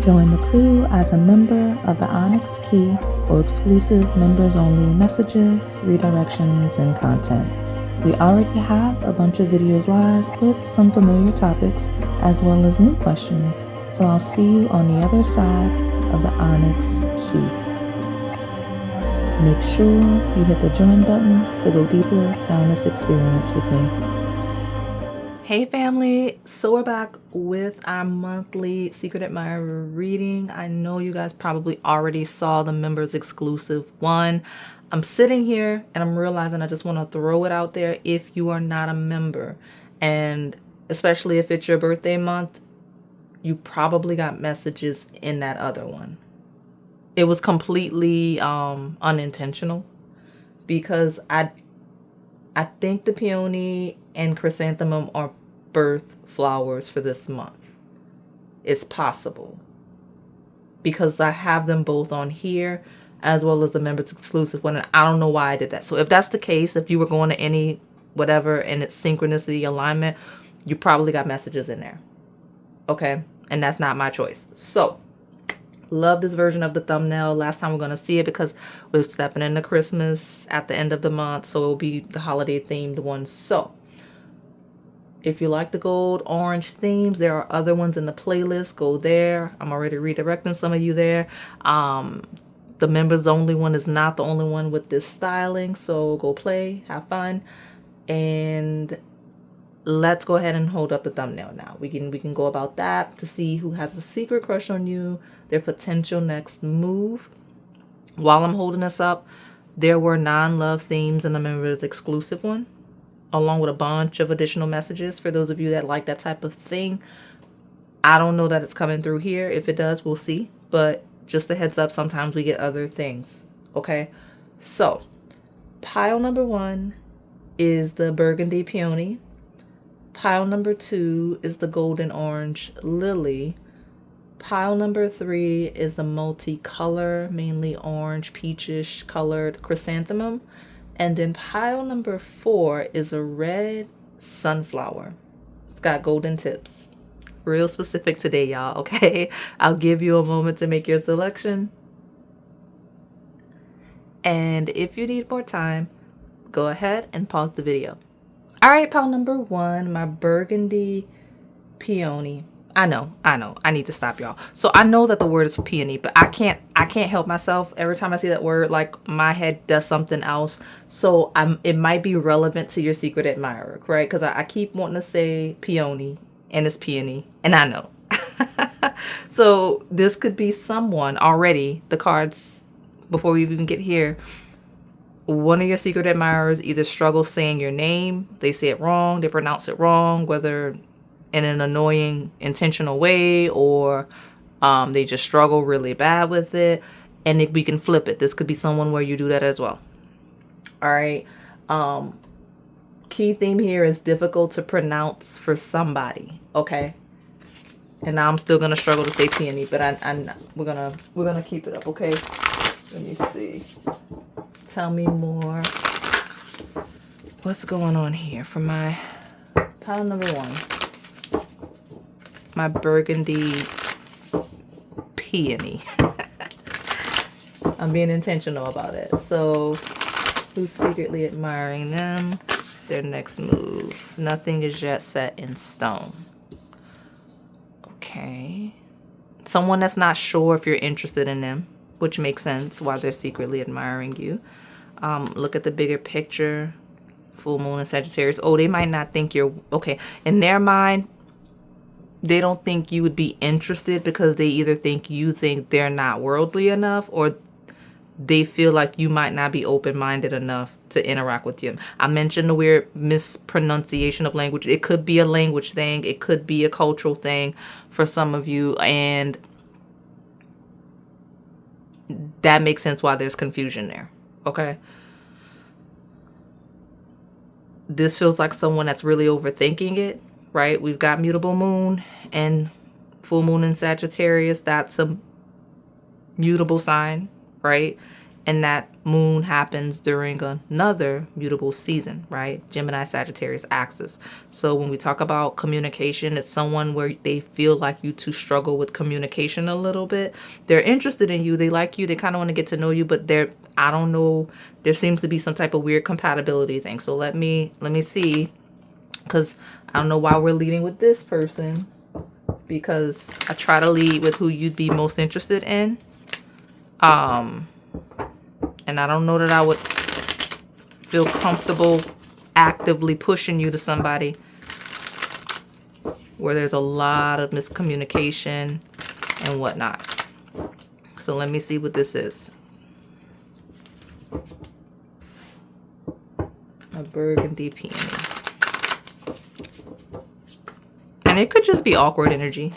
Join the crew as a member of the Onyx Key for exclusive members-only messages, redirections, and content. We already have a bunch of videos live with some familiar topics as well as new questions, so I'll see you on the other side of the Onyx Key. Make sure you hit the join button to go deeper down this experience with me. Hey family, so we're back with our monthly Secret Admirer reading. I know you guys probably already saw the members exclusive one. I'm sitting here and I'm realizing I just want to throw it out there if you are not a member, and especially if it's your birthday month, you probably got messages in that other one. It was completely unintentional because I think the Peony and Chrysanthemum are birth flowers for this month. It's possible because I have them both on here as well as the members exclusive one, and I don't know why I did that. So if that's the case, if you were going to any whatever and it's synchronicity alignment, you probably got messages in there. Okay, and that's not my choice. So love this version of the thumbnail. Last time we're going to see it because we're stepping into Christmas at the end of the month, so it'll be the holiday themed one. So if you like the gold orange themes, there are other ones in the playlist. Go there. I'm already redirecting some of you there. The members only one is not the only one with this styling, so go play, have fun, and let's go ahead and hold up the thumbnail now. We can go about that to see who has a secret crush on you, their potential next move. While I'm holding this up, there were non-love themes in the members exclusive one, along with a bunch of additional messages for those of you that like that type of thing. I don't know that it's coming through here. If it does, we'll see. But just a heads up, sometimes we get other things. Okay? So, pile number 1 is the Burgundy Peony. Pile number 2 is the golden orange lily. Pile number 3 is the multicolor, mainly orange, peachish colored chrysanthemum. And then pile number 4 is a red sunflower. It's got golden tips. Real specific today, y'all, okay? I'll give you a moment to make your selection. And if you need more time, go ahead and pause the video. All right, pile number 1, my Burgundy Peony. I know. I need to stop, y'all. So I know that the word is peony, but I can't help myself. Every time I see that word, like my head does something else. So it might be relevant to your secret admirer, right? Because I keep wanting to say peony, and it's peony, and I know. So this could be someone already. The cards, before we even get here, one of your secret admirers either struggles saying your name, they say it wrong, they pronounce it wrong, whether in an annoying, intentional way, or they just struggle really bad with it. And if we can flip it, this could be someone where you do that as well. All right. Key theme here is difficult to pronounce for somebody. Okay. And now I'm still gonna struggle to say peony, but we're gonna keep it up. Okay. Let me see. Tell me more. What's going on here for my pile number 1? My Burgundy Peony. I'm being intentional about it. So, who's secretly admiring them? Their next move. Nothing is yet set in stone. Okay. Someone that's not sure if you're interested in them, which makes sense why they're secretly admiring you. Look at the bigger picture. Full moon and Sagittarius. Oh, they might not think you're okay. In their mind, they don't think you would be interested because they either think you think they're not worldly enough, or they feel like you might not be open-minded enough to interact with you. I mentioned the weird mispronunciation of language. It could be a language thing. It could be a cultural thing for some of you. And that makes sense why there's confusion there. Okay. This feels like someone that's really overthinking it, right? We've got mutable moon and full moon in Sagittarius. That's a mutable sign, right? And that moon happens during another mutable season, right? Gemini, Sagittarius axis. So when we talk about communication, it's someone where they feel like you two struggle with communication a little bit. They're interested in you. They like you. They kind of want to get to know you, but I don't know, there seems to be some type of weird compatibility thing. So let me see, because I don't know why we're leading with this person, because I try to lead with who you'd be most interested in. And I don't know that I would feel comfortable actively pushing you to somebody where there's a lot of miscommunication and whatnot. So let me see what this is. A Burgundy Peony. And it could just be awkward energy.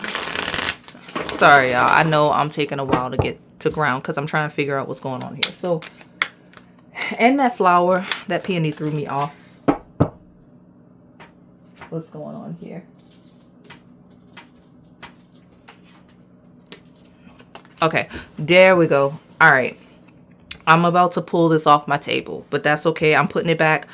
Sorry, y'all. I know I'm taking a while to get to ground because I'm trying to figure out what's going on here. So, and that flower, that peony threw me off. What's going on here? Okay, there we go. All right. I'm about to pull this off my table, but that's okay. I'm putting it back.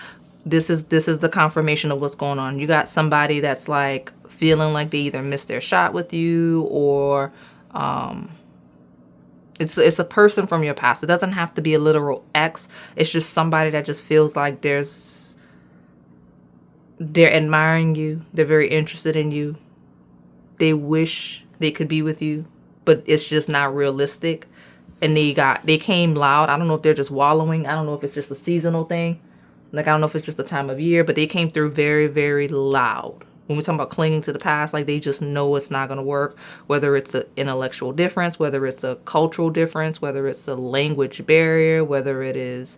This is the confirmation of what's going on. You got somebody that's like feeling like they either missed their shot with you, or it's a person from your past. It doesn't have to be a literal ex. It's just somebody that just feels like they're admiring you. They're very interested in you. They wish they could be with you, but it's just not realistic. And they came loud. I don't know if they're just wallowing. I don't know if it's just a seasonal thing. Like, I don't know if it's just the time of year, but they came through very, very loud. When we talk about clinging to the past, like, they just know it's not going to work, whether it's an intellectual difference, whether it's a cultural difference, whether it's a language barrier, whether it is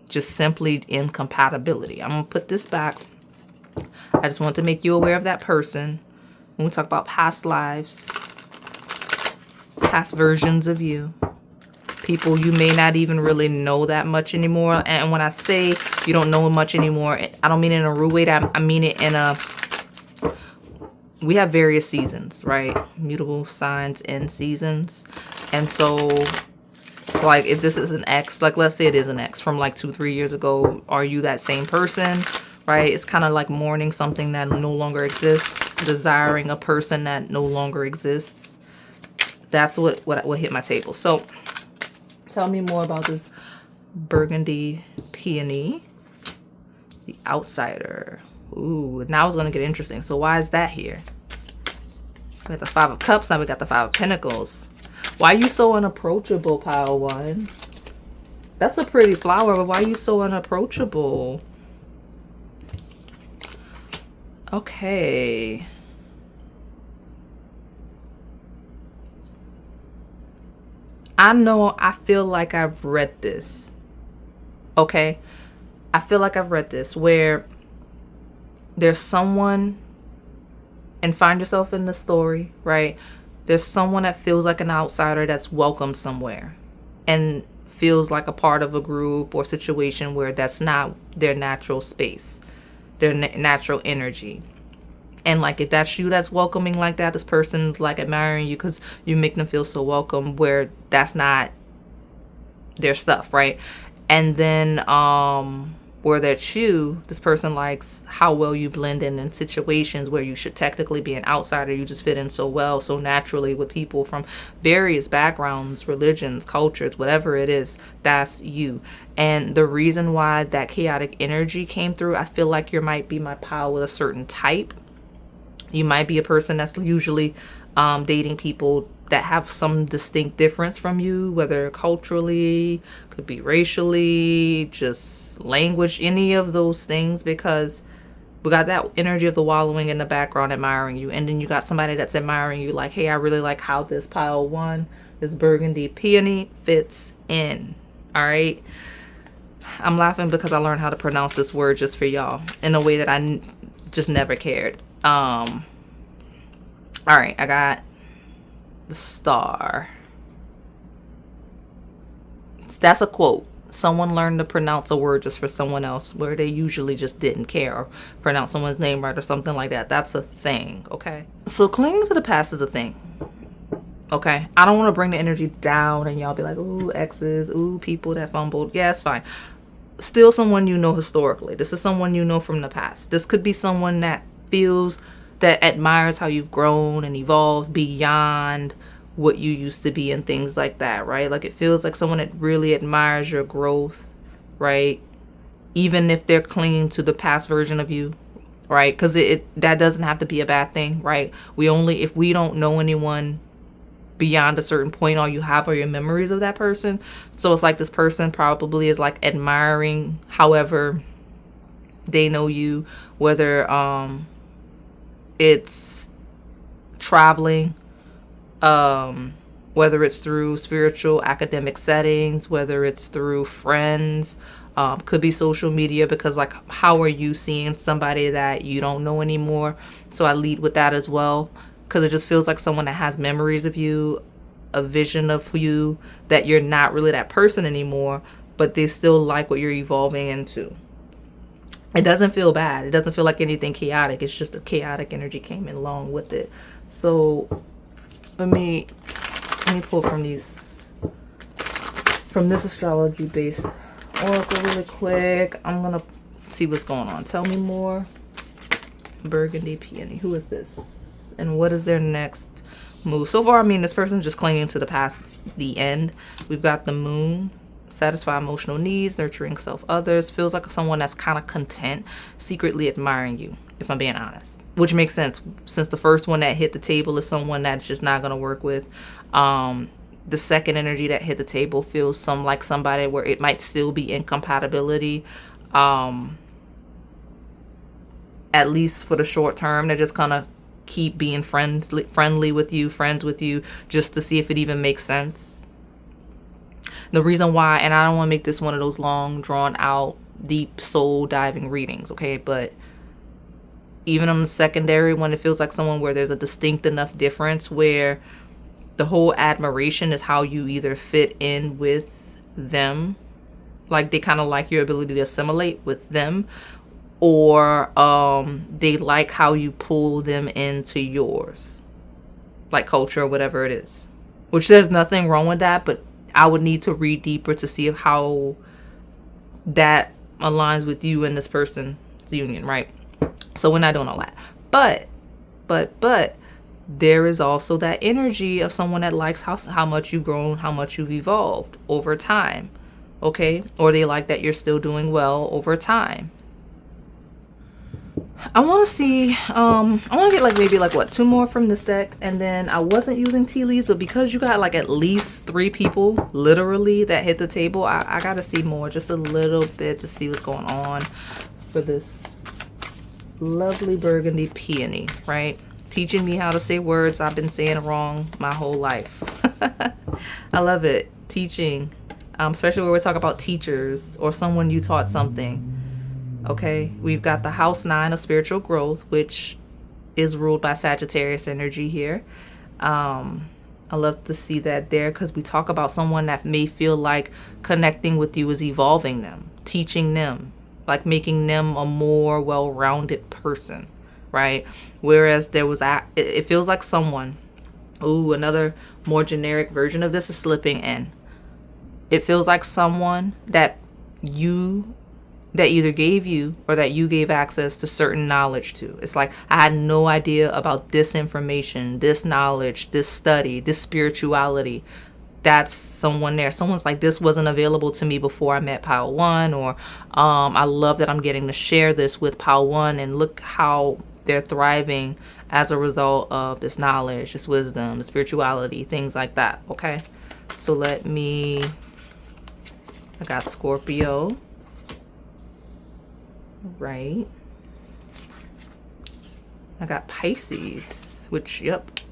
just simply incompatibility. I'm going to put this back. I just want to make you aware of that person. When we talk about past lives, past versions of you, people you may not even really know that much anymore. And when I say you don't know much anymore, I don't mean it in a rude way. I mean it in a, we have various seasons, right? Mutable signs and seasons. And so, like, if this is an ex, like, let's say it is an ex from like 2-3 years ago, are you that same person, right? It's kind of like mourning something that no longer exists, desiring a person that no longer exists. That's what hit my table. So tell me more about this Burgundy Peony, the outsider. Ooh, now it's gonna get interesting. So why is that here? We got the Five of Cups, now we got the Five of Pentacles. Why are you so unapproachable, Pile 1? That's a pretty flower, but why are you so unapproachable? Okay. I know, I feel like I've read this. Okay? I feel like I've read this where there's someone, and find yourself in the story, right? There's someone that feels like an outsider that's welcome somewhere and feels like a part of a group or situation where that's not their natural space, their natural energy. And like, if that's you that's welcoming like that, this person's like admiring you because you make them feel so welcome, where that's not their stuff, right? And then where that's you, this person likes how well you blend in situations where you should technically be an outsider. You just fit in so well, so naturally with people from various backgrounds, religions, cultures, whatever it is, that's you. And the reason why that chaotic energy came through, I feel like you might be my pile with a certain type. You might be a person that's usually dating people that have some distinct difference from you, whether culturally, could be racially, just language, any of those things, because we got that energy of the wallowing in the background admiring you. And then you got somebody that's admiring you like, hey, I really like how this Pile 1, this Burgundy Peony fits in. All right. I'm laughing because I learned how to pronounce this word just for y'all in a way that I just never cared. All right, I got the Star. That's a quote. Someone learned to pronounce a word just for someone else where they usually just didn't care, or pronounce someone's name right or something like that. That's a thing, okay? So clinging to the past is a thing. Okay, I don't want to bring the energy down and y'all be like, ooh, exes, ooh, people that fumbled. Yeah, it's fine. Still someone you know historically. This is someone you know from the past. This could be someone that admires how you've grown and evolved beyond what you used to be and things like that, right? Like, it feels like someone that really admires your growth, right? Even if they're clinging to the past version of you, right? Because that doesn't have to be a bad thing, right? If we don't know anyone beyond a certain point, all you have are your memories of that person. So it's like this person probably is like admiring however they know you, whether it's traveling, whether it's through spiritual academic settings, whether it's through friends, could be social media, because like, how are you seeing somebody that you don't know anymore? So I lead with that as well, because it just feels like someone that has memories of you, a vision of you, that you're not really that person anymore, but they still like what you're evolving into. It doesn't feel bad. It doesn't feel like anything chaotic. It's just the chaotic energy came in along with it. So let me pull from this astrology based oracle really quick. I'm gonna see what's going on. Tell me more. Burgundy, Peony. Who is this? And what is their next move? So far, I mean, this person's just clinging to the past, the end. We've got the moon. Satisfy emotional needs, nurturing others. Feels like someone that's kind of content, secretly admiring you, if I'm being honest. Which makes sense, since the first one that hit the table is someone that's just not going to work with. The second energy that hit the table feels like somebody where it might still be incompatibility. At least for the short term. They're just kind of keep being friends with you, just to see if it even makes sense. The reason why, and I don't want to make this one of those long, drawn out, deep soul diving readings, okay? But even on the secondary one, it feels like someone where there's a distinct enough difference where the whole admiration is how you either fit in with them, like they kind of like your ability to assimilate with them, or they like how you pull them into yours, like culture or whatever it is. Which there's nothing wrong with that, but I would need to read deeper to see how that aligns with you and this person's union, right? So we're not doing all that. But there is also that energy of someone that likes how much you've grown, how much you've evolved over time, okay? Or they like that you're still doing well over time. I want to see, I want to get like maybe like what, 2 more from this deck. And then I wasn't using tea leaves, but because you got like at least 3 people literally that hit the table, I got to see more, just a little bit, to see what's going on for this lovely Burgundy Peony, right? Teaching me how to say words I've been saying wrong my whole life. I love it. Teaching, especially when we're talking about teachers or someone you taught something. Okay, we've got the house 9 of spiritual growth, which is ruled by Sagittarius energy here. I love to see that there, because we talk about someone that may feel like connecting with you is evolving them, teaching them, like making them a more well-rounded person, right? Whereas it feels like someone, another more generic version of this is slipping in. It feels like someone that either gave you or that you gave access to certain knowledge to. It's like, I had no idea about this information, this knowledge, this study, this spirituality. That's someone there. Someone's like, this wasn't available to me before I met Pile 1, or I love that I'm getting to share this with Pile 1, and look how they're thriving as a result of this knowledge, this wisdom, the spirituality, things like that, okay? So I got Scorpio. Right. I got Pisces,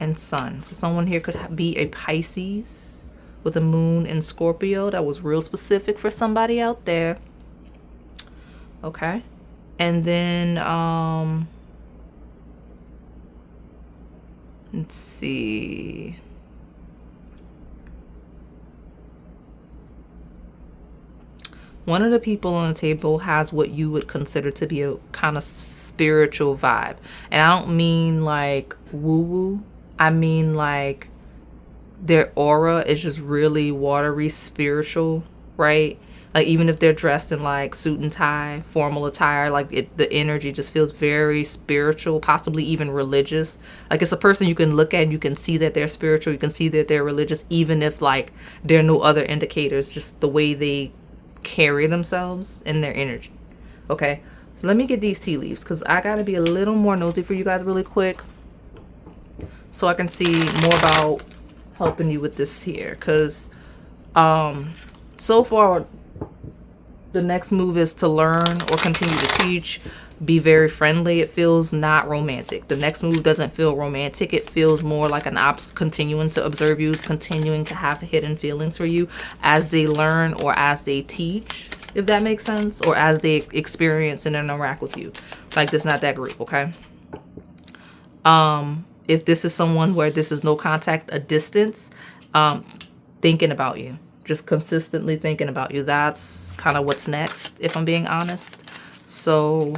and Sun. So someone here could be a Pisces with a moon in Scorpio. That was real specific for somebody out there. Okay. And then, let's see. One of the people on the table has what you would consider to be a kind of spiritual vibe. And I don't mean like woo-woo. I mean like their aura is just really watery, spiritual, right? Like even if they're dressed in like suit and tie, formal attire, like the energy just feels very spiritual, possibly even religious. Like it's a person you can look at and you can see that they're spiritual, you can see that they're religious, even if like there are no other indicators, just the way they carry themselves and their energy. Okay, so let me get these tea leaves because I gotta be a little more nosy for you guys really quick so I can see more about helping you with this here. Because so far the next move is to learn or continue to teach, be very friendly. It feels not romantic. The next move doesn't feel romantic. It feels more like an continuing to observe you, continuing to have hidden feelings for you as they learn or as they teach, if that makes sense, or as they experience and interact with you. Like this, not that group, okay? If this is someone where this is no contact, a distance, thinking about you, just consistently thinking about you. That's kind of what's next, if I'm being honest. So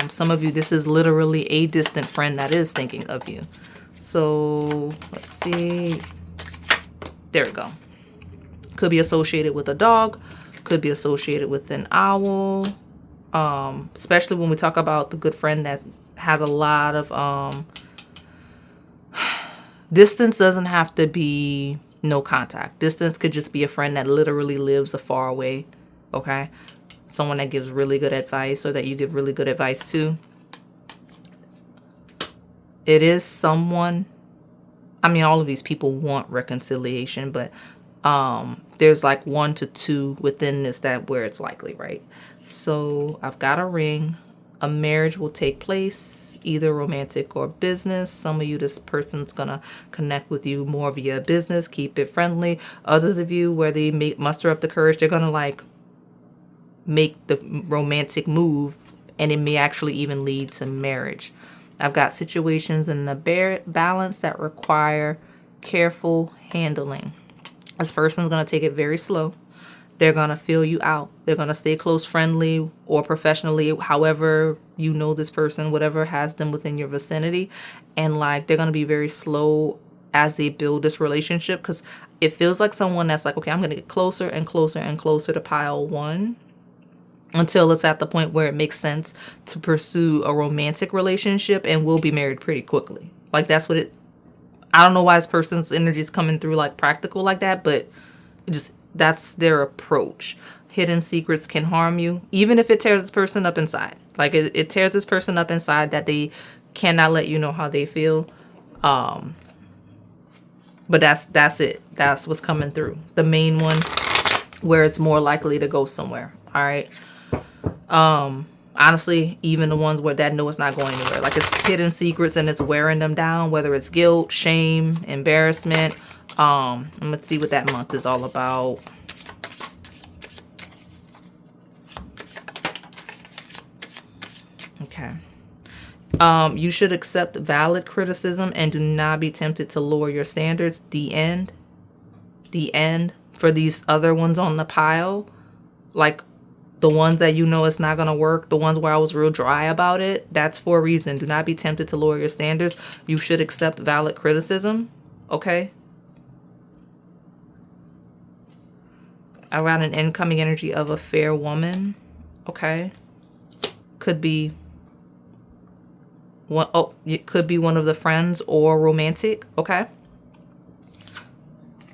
some of you, this is literally a distant friend that is thinking of you. So let's see. There we go. Could be associated with a dog, could be associated with an owl, especially when we talk about the good friend that has a lot of distance. Doesn't have to be no contact. Distance could just be a friend that literally lives a far away, okay? Someone that gives really good advice or that you give really good advice to. It is someone, I mean, all of these people want reconciliation, but there's like 1 to 2 within this that where it's likely, right? So I've got a ring. A marriage will take place, either romantic or business. Some of you, this person's gonna connect with you more via business, keep it friendly. Others of you, where they muster up the courage, they're gonna like make the romantic move, and it may actually even lead to marriage. I've got situations in the balance that require careful handling. This person's gonna take it very slow. They're going to feel you out. They're going to stay close, friendly, or professionally, however you know this person, whatever has them within your vicinity. And like, they're going to be very slow as they build this relationship, because it feels like someone that's like, okay, I'm going to get closer and closer and closer to pile 1 until it's at the point where it makes sense to pursue a romantic relationship, and we'll be married pretty quickly. Like that's what it, I don't know why this person's energy is coming through like practical like that, but it just, that's their approach. Hidden secrets can harm you, even if it tears this person up inside. Like it tears this person up inside that they cannot let you know how they feel. But that's it. That's what's coming through. The main one where it's more likely to go somewhere. All right. Honestly, even the ones where that know it's not going anywhere. Like it's hidden secrets and it's wearing them down, whether it's guilt, shame, embarrassment. Let's see what that month is all about. Okay. You should accept valid criticism and do not be tempted to lower your standards. The end. The end. For these other ones on the pile, like the ones that you know it's not going to work, the ones where I was real dry about it, that's for a reason. Do not be tempted to lower your standards. You should accept valid criticism. Okay. Around an incoming energy of a fair woman. Okay. Could be one, oh, it could be one of the friends or romantic. Okay.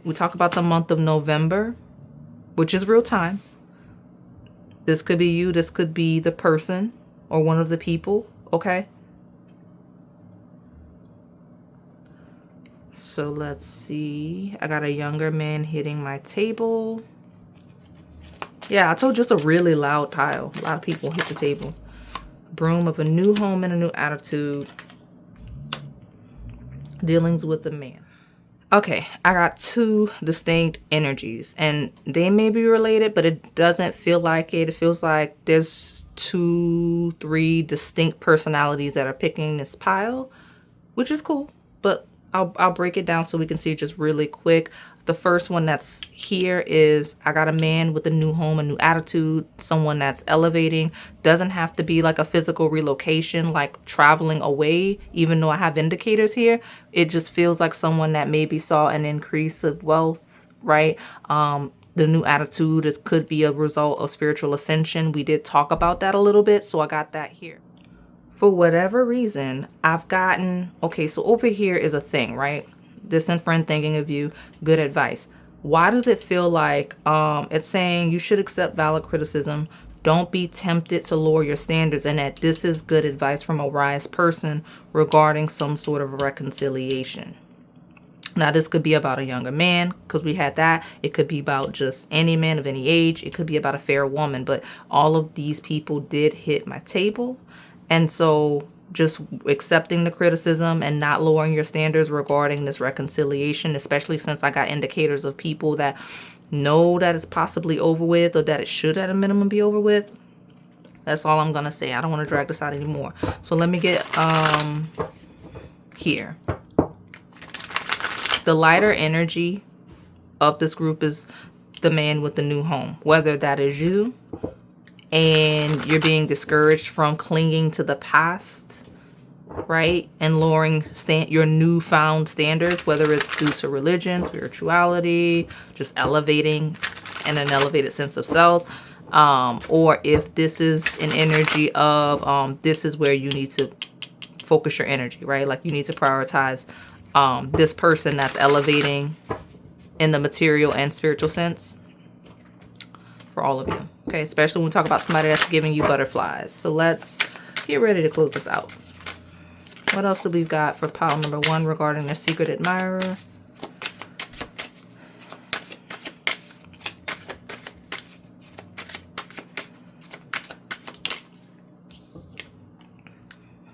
We talk about the month of November, which is real time. This could be you. This could be the person or one of the people. Okay. So let's see. I got a younger man hitting my table. Yeah, I told you it's a really loud pile. A lot of people hit the table. Broom of a new home and a new attitude. Dealings with a man. Okay, I got 2 distinct energies, and they may be related, but it doesn't feel like it. It feels like there's 2, 3 distinct personalities that are picking this pile, which is cool. But I'll break it down so we can see just really quick. The first one that's here is I got a man with a new home, a new attitude, someone that's elevating. Doesn't have to be like a physical relocation, like traveling away, even though I have indicators here. It just feels like someone that maybe saw an increase of wealth, right? The new attitude could be a result of spiritual ascension. We did talk about that a little bit, so I got that here. For whatever reason, I've gotten, okay, so over here is a thing, right? Distant friend thinking of you, good advice. Why does it feel like it's saying you should accept valid criticism, don't be tempted to lower your standards, and that this is good advice from a wise person regarding some sort of reconciliation? Now, this could be about a younger man, because we had that. It could be about just any man of any age. It could be about a fair woman, but all of these people did hit my table. And so just accepting the criticism and not lowering your standards regarding this reconciliation, especially since I got indicators of people that know that it's possibly over with, or that it should at a minimum be over with. That's all I'm going to say. I don't want to drag this out anymore. So let me get here. The lighter energy of this group is the man with the new home, whether that is you and you're being discouraged from clinging to the past, right? And lowering your newfound standards, whether it's due to religion, spirituality, just elevating and an elevated sense of self. Or if this is an energy of this is where you need to focus your energy, right? Like you need to prioritize this person that's elevating in the material and spiritual sense. For all of you, okay, especially when we talk about somebody that's giving you butterflies. So let's get ready to close this out. What else do we got for pile number 1 regarding their secret admirer?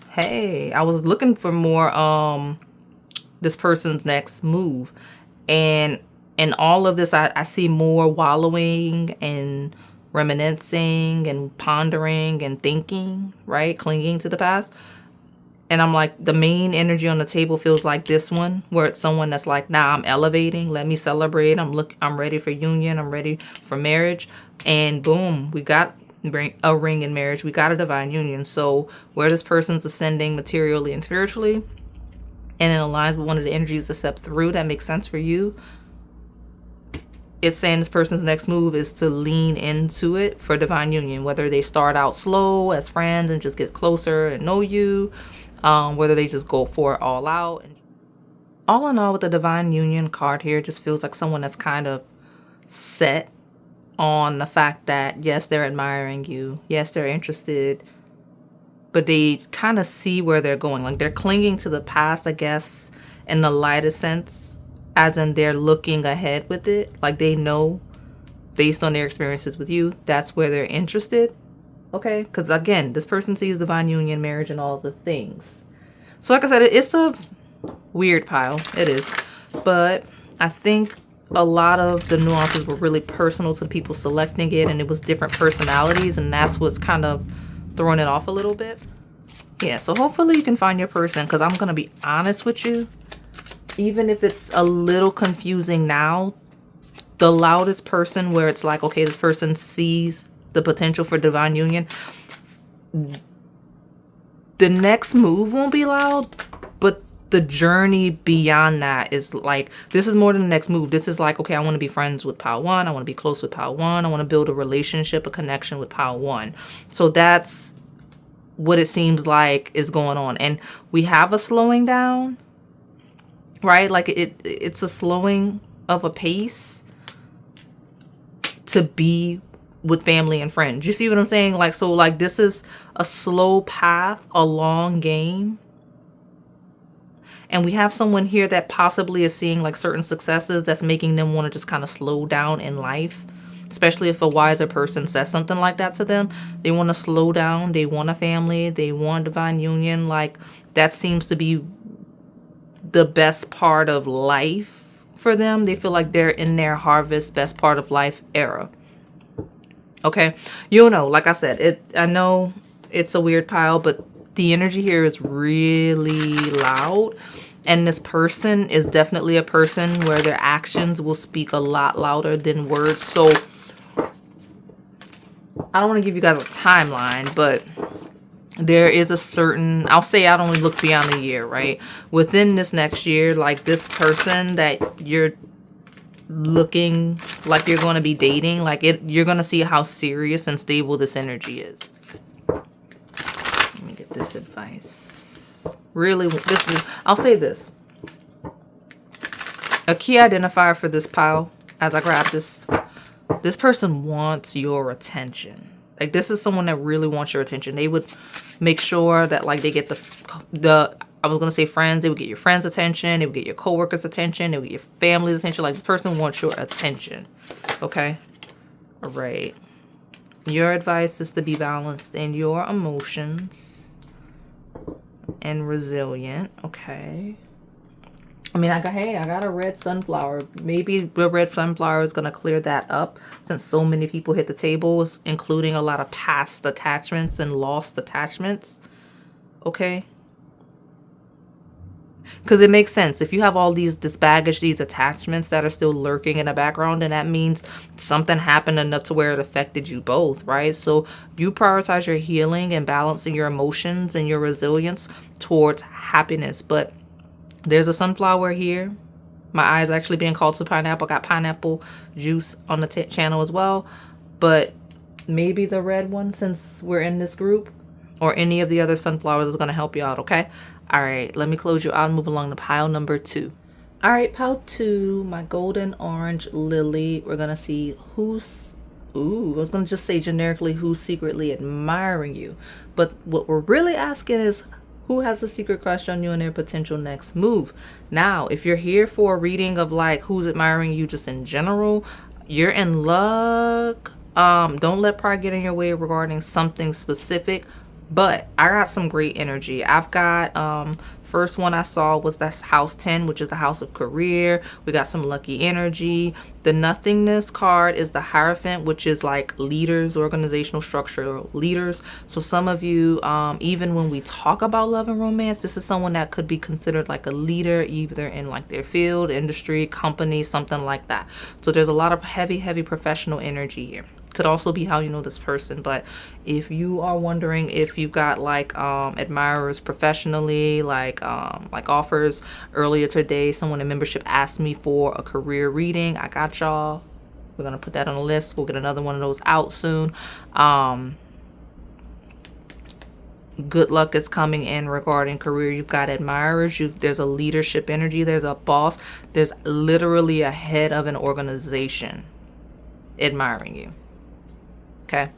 Hey, I was looking for more this person's next move, and in all of this, I see more wallowing and reminiscing and pondering and thinking, right? Clinging to the past. And I'm like, the main energy on the table feels like this one, where it's someone that's like, nah, I'm elevating. Let me celebrate. I'm ready for union. I'm ready for marriage. And boom, we got a ring in marriage. We got a divine union. So where this person's ascending materially and spiritually, and it aligns with one of the energies to step through that makes sense for you, it's saying this person's next move is to lean into it for divine union, whether they start out slow as friends and just get closer and know you, whether they just go for it all out. And all in all, with the divine union card here, it just feels like someone that's kind of set on the fact that, yes, they're admiring you. Yes, they're interested, but they kind of see where they're going. Like they're clinging to the past, I guess, in the lightest sense, as in they're looking ahead with it. Like they know based on their experiences with you, that's where they're interested. Okay? Because again, this person sees divine union, marriage, and all the things. So like I said, it's a weird pile. It is. But I think a lot of the nuances were really personal to the people selecting it, and it was different personalities, and that's what's kind of throwing it off a little bit. Yeah, so hopefully you can find your person, because I'm going to be honest with you. Even if it's a little confusing now, the loudest person where it's like, okay, this person sees the potential for divine union, the next move won't be loud, but the journey beyond that is like, this is more than the next move. This is like, okay, I want to be friends with pile 1. I want to be close with pile 1. I want to build a relationship, a connection with pile 1. So that's what it seems like is going on. And we have a slowing down, right? Like it's a slowing of a pace to be with family and friends. You see what I'm saying? Like, so like this is a slow path, a long game. And we have someone here that possibly is seeing like certain successes that's making them want to just kind of slow down in life. Especially if a wiser person says something like that to them. They want to slow down. They want a family. They want divine union. Like that seems to be the best part of life for them. They feel like they're in their harvest, best part of life era. Okay. You know, like I said, I know it's a weird pile, but the energy here is really loud. And this person is definitely a person where their actions will speak a lot louder than words. So I don't want to give you guys a timeline, but there is a certain, I'll say I'd only look beyond a year, right? Within this next year, like this person that you're looking like you're going to be dating, like you're going to see how serious and stable this energy is. Let me get this advice. Really, I'll say this. A key identifier for this pile, as I grab this person wants your attention. Like this is someone that really wants your attention. They would make sure that like they get I was going to say friends. They would get your friends' attention. They would get your coworkers' attention. They would get your family's attention. Like this person wants your attention. Okay. All right. Your advice is to be balanced in your emotions and resilient. Okay. I mean, I got a red sunflower. Maybe the red sunflower is going to clear that up since so many people hit the table, including a lot of past attachments and lost attachments. Okay. Because it makes sense. If you have all this baggage, these attachments that are still lurking in the background, then that means something happened enough to where it affected you both, right? So you prioritize your healing and balancing your emotions and your resilience towards happiness. But there's a sunflower here. My eye's actually being called to pineapple. Got pineapple juice on the channel as well. But maybe the red one, since we're in this group, or any of the other sunflowers is going to help you out, okay? All right, let me close you out and move along to pile number 2. All right, pile 2, my golden orange lily. We're going to see who's, I was going to just say generically who's secretly admiring you. But what we're really asking is who has a secret crush on you and their potential next move. Now, if you're here for a reading of like who's admiring you just in general, you're in luck. Don't let pride get in your way regarding something specific. But I got some great energy. I've got first one I saw was that's house 10, which is the house of career. We got some lucky energy. The nothingness card is the Hierophant, which is like leaders, organizational structure leaders. So some of you, even when we talk about love and romance, this is someone that could be considered like a leader, either in like their field, industry, company, something like that. So there's a lot of heavy professional energy here. Could also be how you know this person. But if you are wondering if you've got like admirers professionally, like offers, earlier today someone in membership asked me for a career reading. I got y'all. We're gonna put that on the list. We'll get another one of those out soon. Good luck is coming in regarding career. You've got admirers. There's a leadership energy. There's a boss. There's literally a head of an organization admiring you. Okay,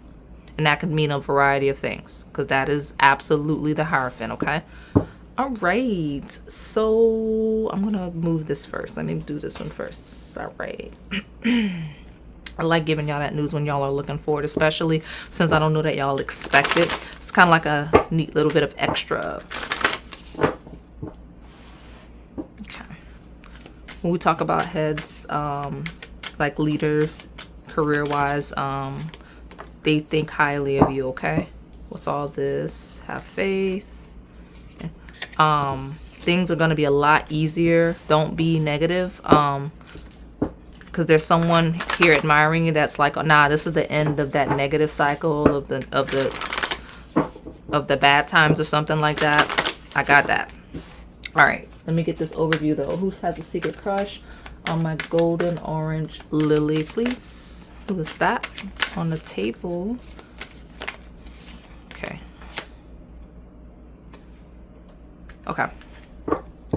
and that could mean a variety of things, because that is absolutely the Hierophant. Okay, all right, so I'm gonna move this first. Let me do this one first. All right. I like giving y'all that news when y'all are looking for it, especially since I don't know that y'all expect it. It's kind of like a neat little bit of extra. Okay, when we talk about heads, like leaders career wise, they think highly of you. Okay, what's all this? Have faith. Things are going to be a lot easier. Don't be negative, because there's someone here admiring you that's like, oh, nah, this is the end of that negative cycle of the bad times or something like that. I got that. All right, let me get this overview though. Who has a secret crush on my golden orange lily, please? Who is that on the table? Okay. Okay.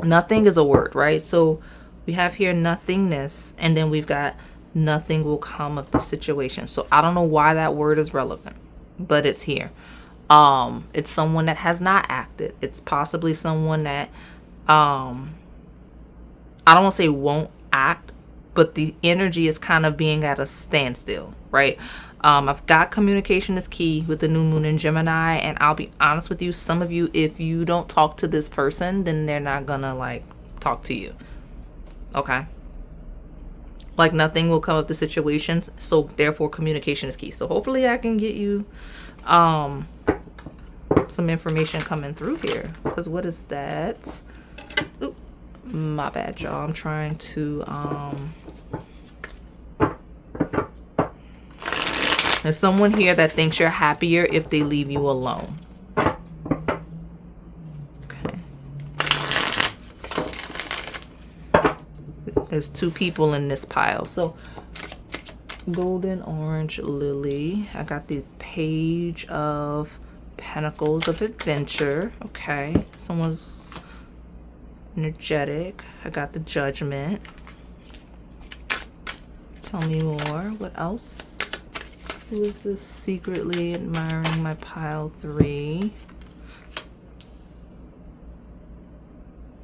Nothing is a word, right? So we have here nothingness, and then we've got nothing will come of the situation. So I don't know why that word is relevant, but it's here. It's someone that has not acted. It's possibly someone that I don't want to say won't act, but the energy is kind of being at a standstill, right? I've got communication is key with the new moon in Gemini, and I'll be honest with you, some of you, if you don't talk to this person, then they're not gonna like talk to you. Okay, like nothing will come of the situations, so therefore communication is key. So hopefully I can get you some information coming through here, because what is that? Ooh, My bad, y'all. I'm trying to there's someone here that thinks you're happier if they leave you alone. Okay. There's 2 people in this pile. So golden orange lily. I got the page of pentacles of adventure. Okay. Someone's energetic. I got the judgment. Tell me more. What else? Who is this secretly admiring my pile 3?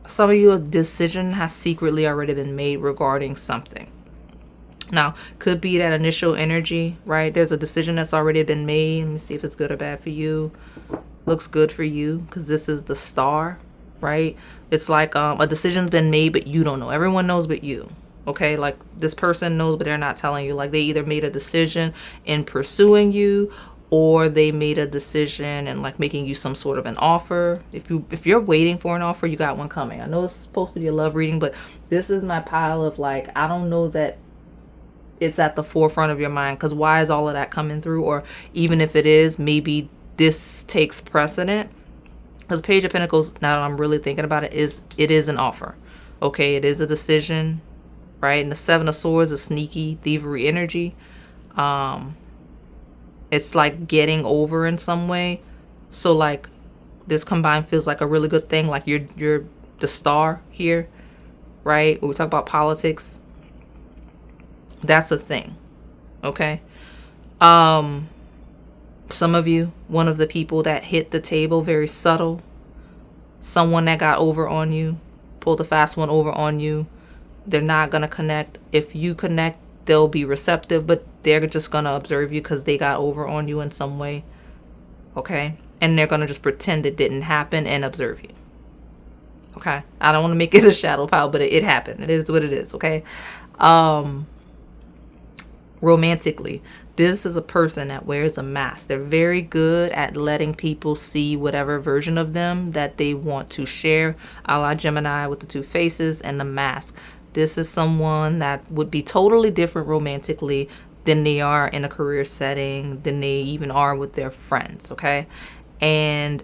Some of you, a decision has secretly already been made regarding something. Now, could be that initial energy, right? There's a decision that's already been made. Let me see if it's good or bad for you. Looks good for you because this is the star, right? It's like a decision's been made, but you don't know. Everyone knows but you. Okay, like this person knows, but they're not telling you. Like they either made a decision in pursuing you, or they made a decision and like making you some sort of an offer. If you're waiting for an offer, you got one coming. I know it's supposed to be a love reading, but this is my pile of like, I don't know that it's at the forefront of your mind, because why is all of that coming through? Or even if it is, maybe this takes precedent. Because Page of Pentacles, now that I'm really thinking about it, it is an offer. Okay, it is a decision. Right, and the 7 of Swords is sneaky thievery energy. It's like getting over in some way. So like this combined feels like a really good thing. Like you're the star here, right? When we talk about politics, that's a thing. Okay. Some of you, one of the people that hit the table, very subtle. Someone that got over on you, pulled a fast one over on you. They're not going to connect. If you connect, they'll be receptive, but they're just going to observe you because they got over on you in some way. Okay? And they're going to just pretend it didn't happen and observe you. Okay? I don't want to make it a shadow pile, but it happened. It is what it is. Okay? Romantically, this is a person that wears a mask. They're very good at letting people see whatever version of them that they want to share, a la Gemini with the 2 faces and the mask. This is someone that would be totally different romantically than they are in a career setting, than they even are with their friends, okay? And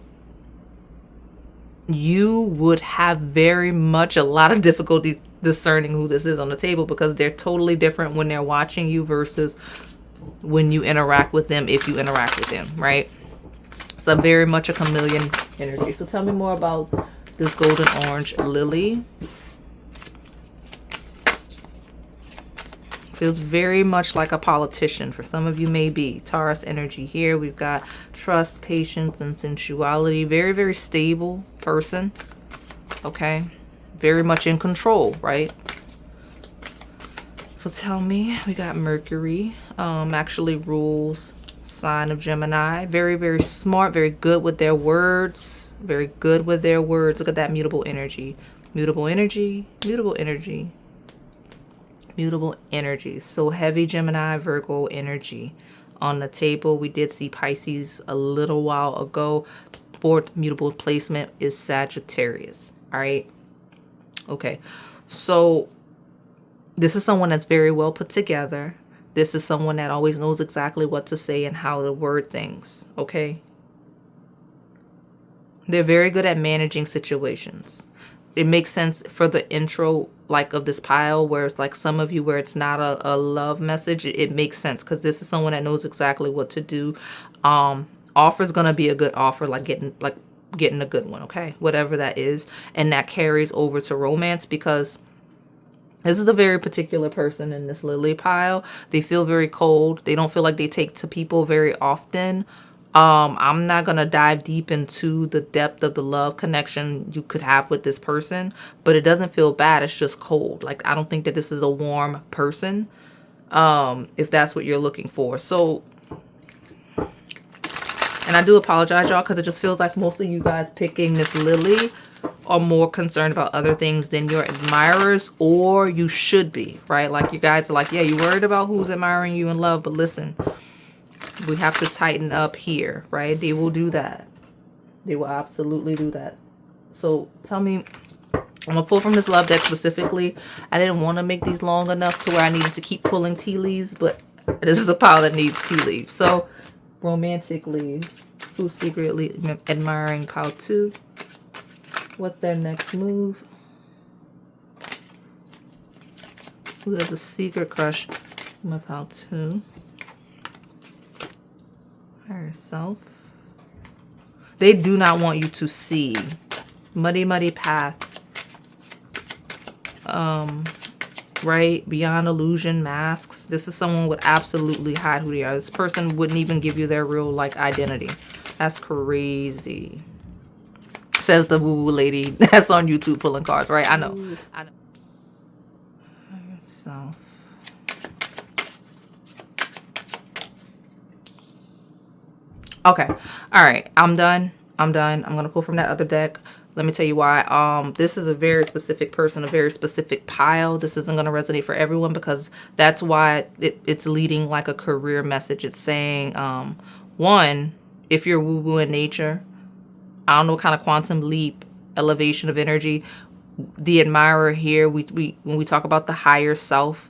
you would have very much a lot of difficulty discerning who this is on the table, because they're totally different when they're watching you versus when you interact with them, if you interact with them, right? So very much a chameleon energy. So tell me more about this golden orange lily. Feels very much like a politician. For some of you, maybe Taurus energy here. We've got trust, patience, and sensuality. Very, very stable person. Okay. Very much in control, right? So tell me, we got Mercury. Actually rules sign of Gemini. Very, very smart. Very good with their words. Very good with their words. Look at that mutable energy. Mutable energy. Mutable energy. Mutable energy. So heavy Gemini, Virgo energy on the table. We did see Pisces a little while ago. Fourth mutable placement is Sagittarius. All right. Okay. So this is someone that's very well put together. This is someone that always knows exactly what to say and how to word things. Okay. They're very good at managing situations. It makes sense for the intro, like, of this pile, where it's like some of you where it's not a love message. It makes sense because this is someone that knows exactly what to do. Offer is gonna be a good offer, like getting a good one, okay, whatever that is, and that carries over to romance, because this is a very particular person in this lily pile. They feel very cold. They don't feel like they take to people very often. I'm not going to dive deep into the depth of the love connection you could have with this person, but it doesn't feel bad. It's just cold. Like, I don't think that this is a warm person, if that's what you're looking for. So, and I do apologize, y'all, because it just feels like most of you guys picking this lily are more concerned about other things than your admirers, or you should be, right? Like, you guys are like, yeah, you're worried about who's admiring you in love, but listen, we have to tighten up here, right? They will do that. They will absolutely do that. So tell me I'm going to pull from this love deck specifically. I didn't want to make these long enough to where I needed to keep pulling tea leaves, but this is a pile that needs tea leaves. So, romantically, who's secretly admiring pile 2? What's their next move? Who has a secret crush? My pile 2. Higher self. They do not want you to see. Muddy, muddy path. Right? Beyond illusion, masks. This is someone who would absolutely hide who they are. This person wouldn't even give you their real, like, identity. That's crazy. Says the woo-woo lady that's on YouTube pulling cards, right? I know. I know. Higher self. Okay. All right. I'm done. I'm going to pull from that other deck. Let me tell you why. This is a very specific person, a very specific pile. This isn't going to resonate for everyone because that's why it's leading like a career message. It's saying, one, if you're woo-woo in nature, I don't know what kind of quantum leap, elevation of energy, the admirer here, we when we talk about the higher self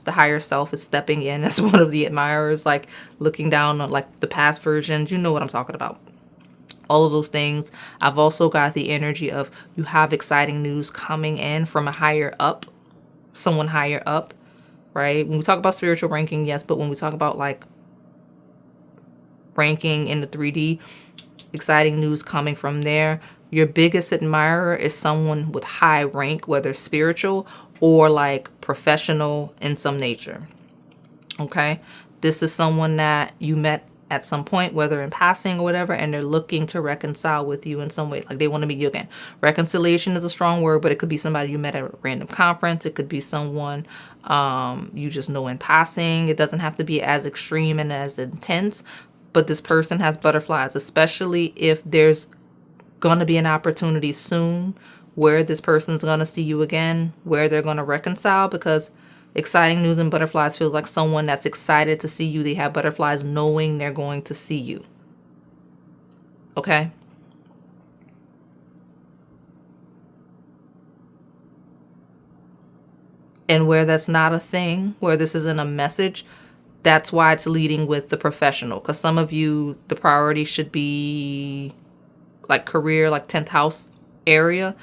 is stepping in as one of the admirers, like looking down on like the past versions. You know what I'm talking about. All of those things. I've also got the energy of you have exciting news coming in from a higher up, someone higher up, right? When we talk about spiritual ranking, yes, but when we talk about like ranking in the 3D, exciting news coming from there. Your biggest admirer is someone with high rank, whether spiritual or like professional in some nature. Okay? This is someone that you met at some point, whether in passing or whatever, and they're looking to reconcile with you in some way. Like they want to meet you again. Reconciliation is a strong word, but it could be somebody you met at a random conference. It could be someone you just know in passing. It doesn't have to be as extreme and as intense, but this person has butterflies, especially if there's going to be an opportunity soon where this person's going to see you again, where they're going to reconcile, because exciting news and butterflies feels like someone that's excited to see you. They have butterflies knowing they're going to see you. Okay? And where that's not a thing, where this isn't a message, that's why it's leading with the professional. Because some of you, the priority should be like career, like 10th house area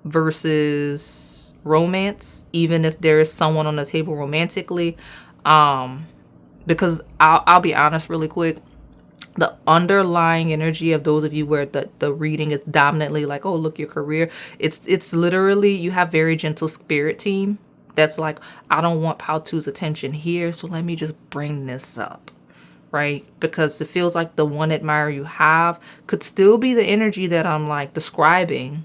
versus romance, even if there is someone on the table romantically. Because I'll be honest really quick, the underlying energy of those of you where the reading is dominantly like, oh, look, your career, it's literally, you have very gentle spirit team that's like, I don't want pile 2's attention here, so let me just bring this up. Right? Because it feels like the one admirer you have could still be the energy that I'm like describing.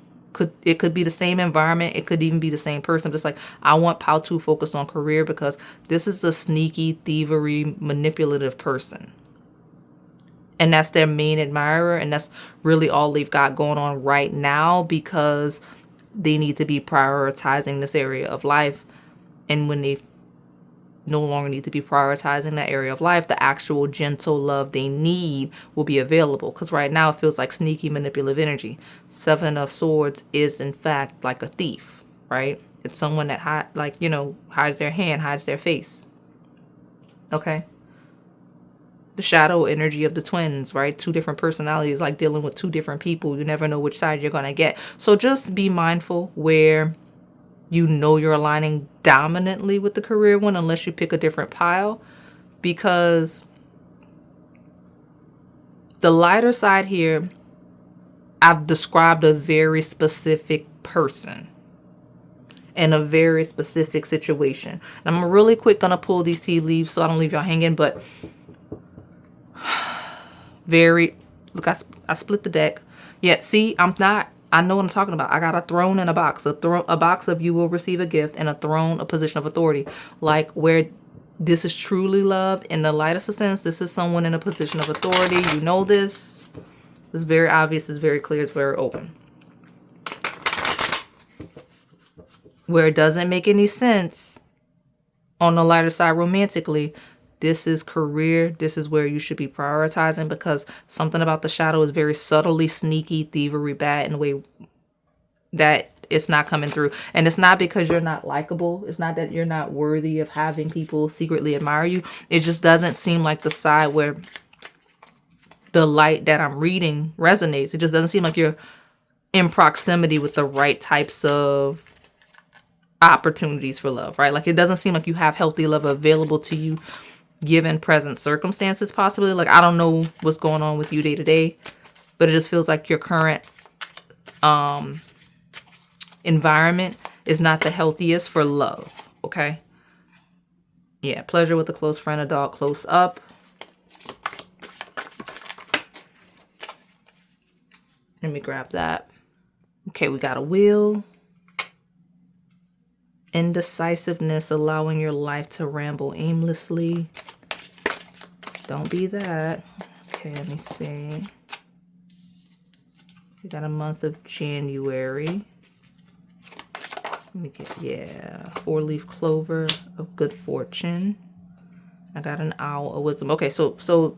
It could be the same environment. It could even be the same person. Just like, I want pile 2 focused on career because this is a sneaky, thievery, manipulative person. And that's their main admirer. And that's really all they've got going on right now because they need to be prioritizing this area of life. And when they no longer need to be prioritizing that area of life, the actual gentle love they need will be available. Because right now it feels like sneaky manipulative energy. 7 of Swords is in fact like a thief, right? It's someone that hides their hand, hides their face. Okay. The shadow energy of the twins, right? 2 different personalities, like dealing with 2 different people. You never know which side you're going to get. So just be mindful where you know you're aligning dominantly with the career one, unless you pick a different pile, because the lighter side here, I've described a very specific person in a very specific situation. And I'm really quick gonna pull these tea leaves so I don't leave y'all hanging, but look, I split the deck. Yeah, see, I know what I'm talking about. I got a throne and a box. A box of you will receive a gift, and a throne, a position of authority. Like where this is truly love in the lightest of sense. This is someone in a position of authority. You know this. It's very obvious. It's very clear. It's very open. Where it doesn't make any sense on the lighter side romantically, this is career. This is where you should be prioritizing, because something about the shadow is very subtly sneaky, thievery, bad in a way that it's not coming through. And it's not because you're not likable. It's not that you're not worthy of having people secretly admire you. It just doesn't seem like the side where the light that I'm reading resonates. It just doesn't seem like you're in proximity with the right types of opportunities for love, right? Like, it doesn't seem like you have healthy love available to you given present circumstances, possibly. Like, I don't know what's going on with you day to day, but it just feels like your current environment is not the healthiest for love. Okay. Yeah. Pleasure with a close friend, a dog close up. Let me grab that. Okay. We got a wheel. Indecisiveness, allowing your life to ramble aimlessly. Don't be that. Okay. Let me see. We got a month of January. Let me get, yeah, 4-leaf clover of good fortune. I got an owl of wisdom. Okay, so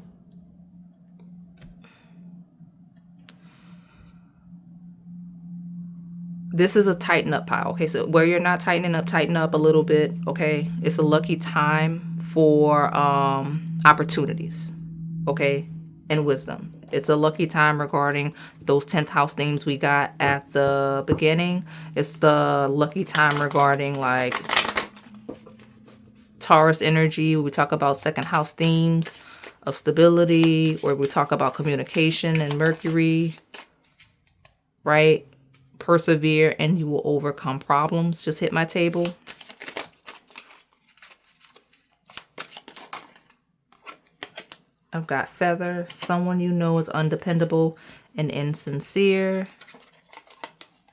this is a tighten up pile. Okay, so where you're not tightening up, tighten up a little bit. Okay, it's a lucky time for opportunities. Okay, and wisdom. It's a lucky time regarding those 10th house themes we got at the beginning. It's the lucky time regarding like Taurus energy. We talk about 2nd house themes of stability, or we talk about communication and Mercury, right? Persevere and you will overcome problems. Just hit my table. I've got feather. Someone you know is undependable and insincere.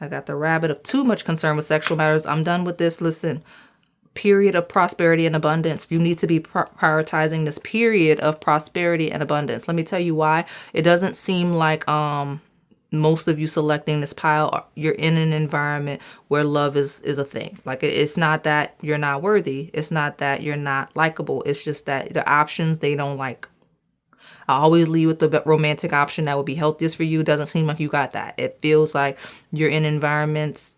I got the rabbit of too much concern with sexual matters. I'm done with this. Listen, period of prosperity and abundance. You need to be prioritizing this period of prosperity and abundance. Let me tell you why. It doesn't seem like most of you selecting this pile, you're in an environment where love is a thing. Like, it's not that you're not worthy. It's not that you're not likable. It's just that the options, they don't like. I always leave with the romantic option that would be healthiest for you. It doesn't seem like you got that. It feels like you're in environments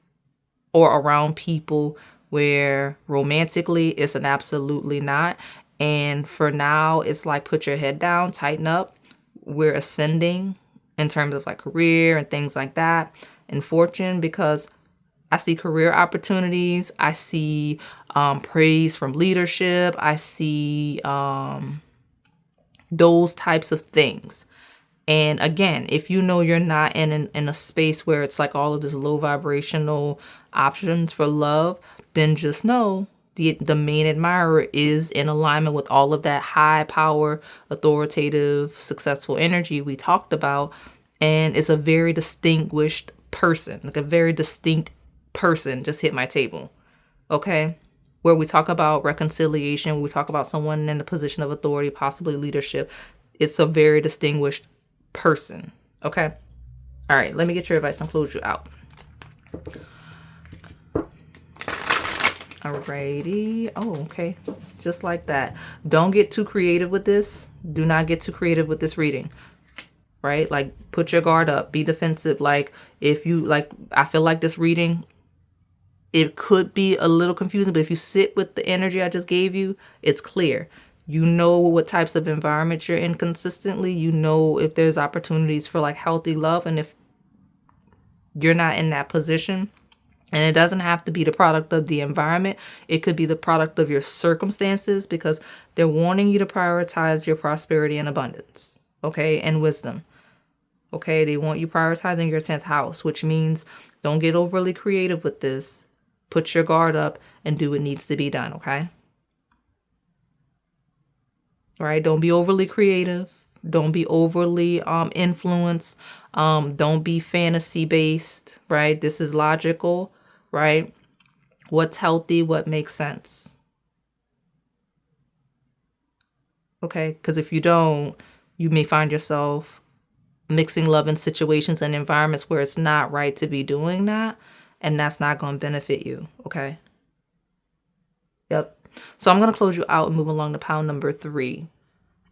or around people where romantically it's an absolutely not. And for now, it's like, put your head down, tighten up. We're ascending in terms of like career and things like that, and fortune, because I see career opportunities. I see praise from leadership. I see those types of things. And again, if you know you're not in a space where it's like all of this low vibrational options for love, then just know the main admirer is in alignment with all of that high power, authoritative, successful energy we talked about. And it's a very distinguished person, like a very distinct person. Just hit my table. Okay. Where we talk about reconciliation, we talk about someone in a position of authority, possibly leadership. It's a very distinguished person. Okay. All right. Let me get your advice and close you out. Alrighty. Oh, okay. Just like that. Don't get too creative with this. Do not get too creative with this reading. Right? Like, put your guard up. Be defensive. Like, if you like, I feel like this reading, it could be a little confusing, but if you sit with the energy I just gave you, it's clear. You know what types of environments you're in consistently. You know if there's opportunities for like healthy love. And if you're not in that position, and it doesn't have to be the product of the environment. It could be the product of your circumstances, because they're wanting you to prioritize your prosperity and abundance. Okay. And wisdom. Okay. They want you prioritizing your 10th house, which means don't get overly creative with this. Put your guard up and do what needs to be done. Okay. All right. Don't be overly creative. Don't be overly influenced. Don't be fantasy based. Right. This is logical. Right? What's healthy, what makes sense. Okay? Because if you don't, you may find yourself mixing love in situations and environments where it's not right to be doing that. And that's not going to benefit you. Okay? Yep. So I'm going to close you out and move along to pile number 3.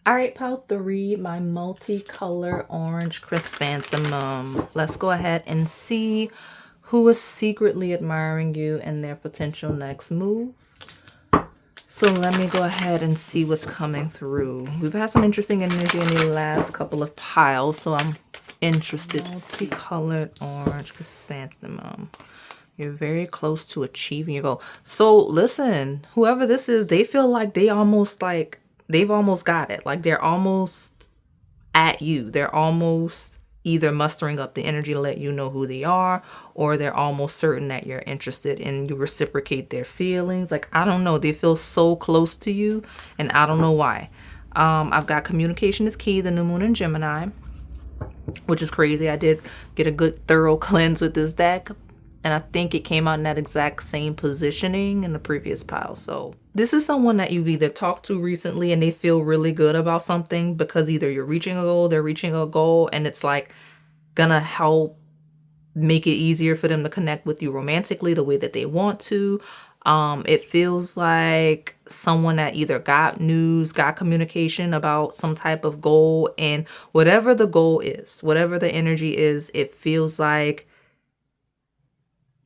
All right, pile 3, my multicolor orange chrysanthemum. Let's go ahead and see who is secretly admiring you and their potential next move. So let me go ahead and see what's coming through. We've had some interesting energy in the last couple of piles, so I'm interested. Multicolored orange chrysanthemum. You're very close to achieving your goal. So listen, whoever this is, they feel like they've almost got it. Like they're almost at you. They're almost either mustering up the energy to let you know who they are, or they're almost certain that you're interested and you reciprocate their feelings. Like, I don't know. They feel so close to you, and I don't know why. I've got communication is key, the new moon in Gemini, which is crazy. I did get a good thorough cleanse with this deck, and I think it came out in that exact same positioning in the previous pile. So this is someone that you've either talked to recently and they feel really good about something because either you're reaching a goal, they're reaching a goal, and it's like gonna help make it easier for them to connect with you romantically the way that they want to. It feels like someone that either got news, got communication about some type of goal, and whatever the goal is, whatever the energy is, it feels like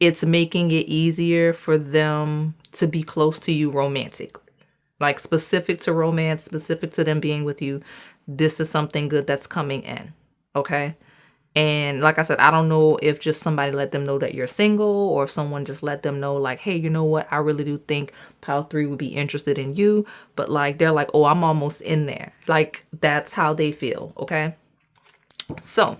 it's making it easier for them to be close to you romantically. Like specific to romance, specific to them being with you. This is something good that's coming in. Okay? And like I said, I don't know if just somebody let them know that you're single, or if someone just let them know like, hey, you know what? I really do think pile 3 would be interested in you. But like, they're like, oh, I'm almost in there. Like, that's how they feel. Okay? So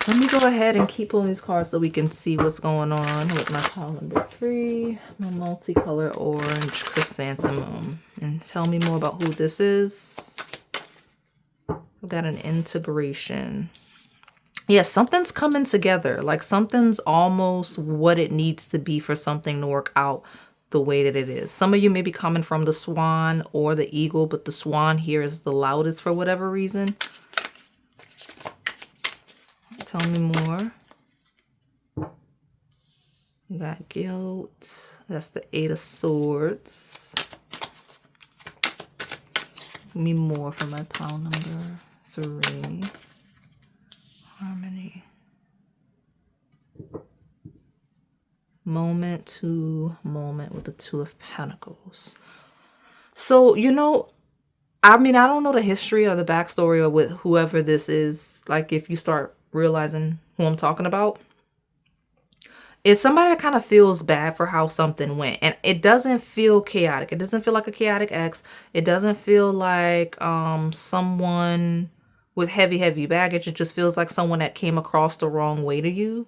let me go ahead and keep pulling these cards so we can see what's going on with my pile number 3, my multicolor orange chrysanthemum. And tell me more about who this is. We've got an integration. Yeah, something's coming together. Like something's almost what it needs to be for something to work out the way that it is. Some of you may be coming from the swan or the eagle, but the swan here is the loudest for whatever reason. Tell me more. We got guilt. That's the 8 of swords. Give me more for my pile number 3. Harmony. Moment to moment with the 2 of pentacles. So, you know, I mean, I don't know the history or the backstory or with whoever this is. Like, if you start realizing who I'm talking about, it's somebody that kind of feels bad for how something went, and it doesn't feel chaotic. It doesn't feel like a chaotic ex. It doesn't feel like someone with heavy baggage. It just feels like someone that came across the wrong way to you,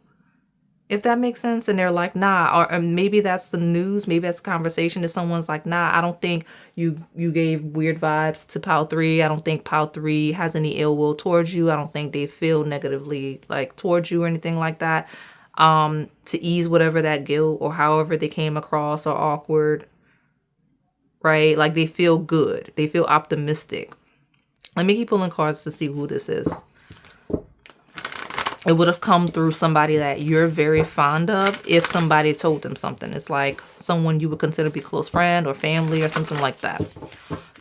if that makes sense. And they're like, nah, or maybe that's the news, maybe that's a conversation that someone's like, nah, I don't think you gave weird vibes to pile 3. I don't think pile 3 has any ill will towards you. I don't think they feel negatively like towards you or anything like that. To ease whatever that guilt or however they came across or awkward, right? Like they feel good. They feel optimistic. Let me keep pulling cards to see who this is. It would have come through somebody that you're very fond of if somebody told them something. It's like someone you would consider to be close friend or family or something like that.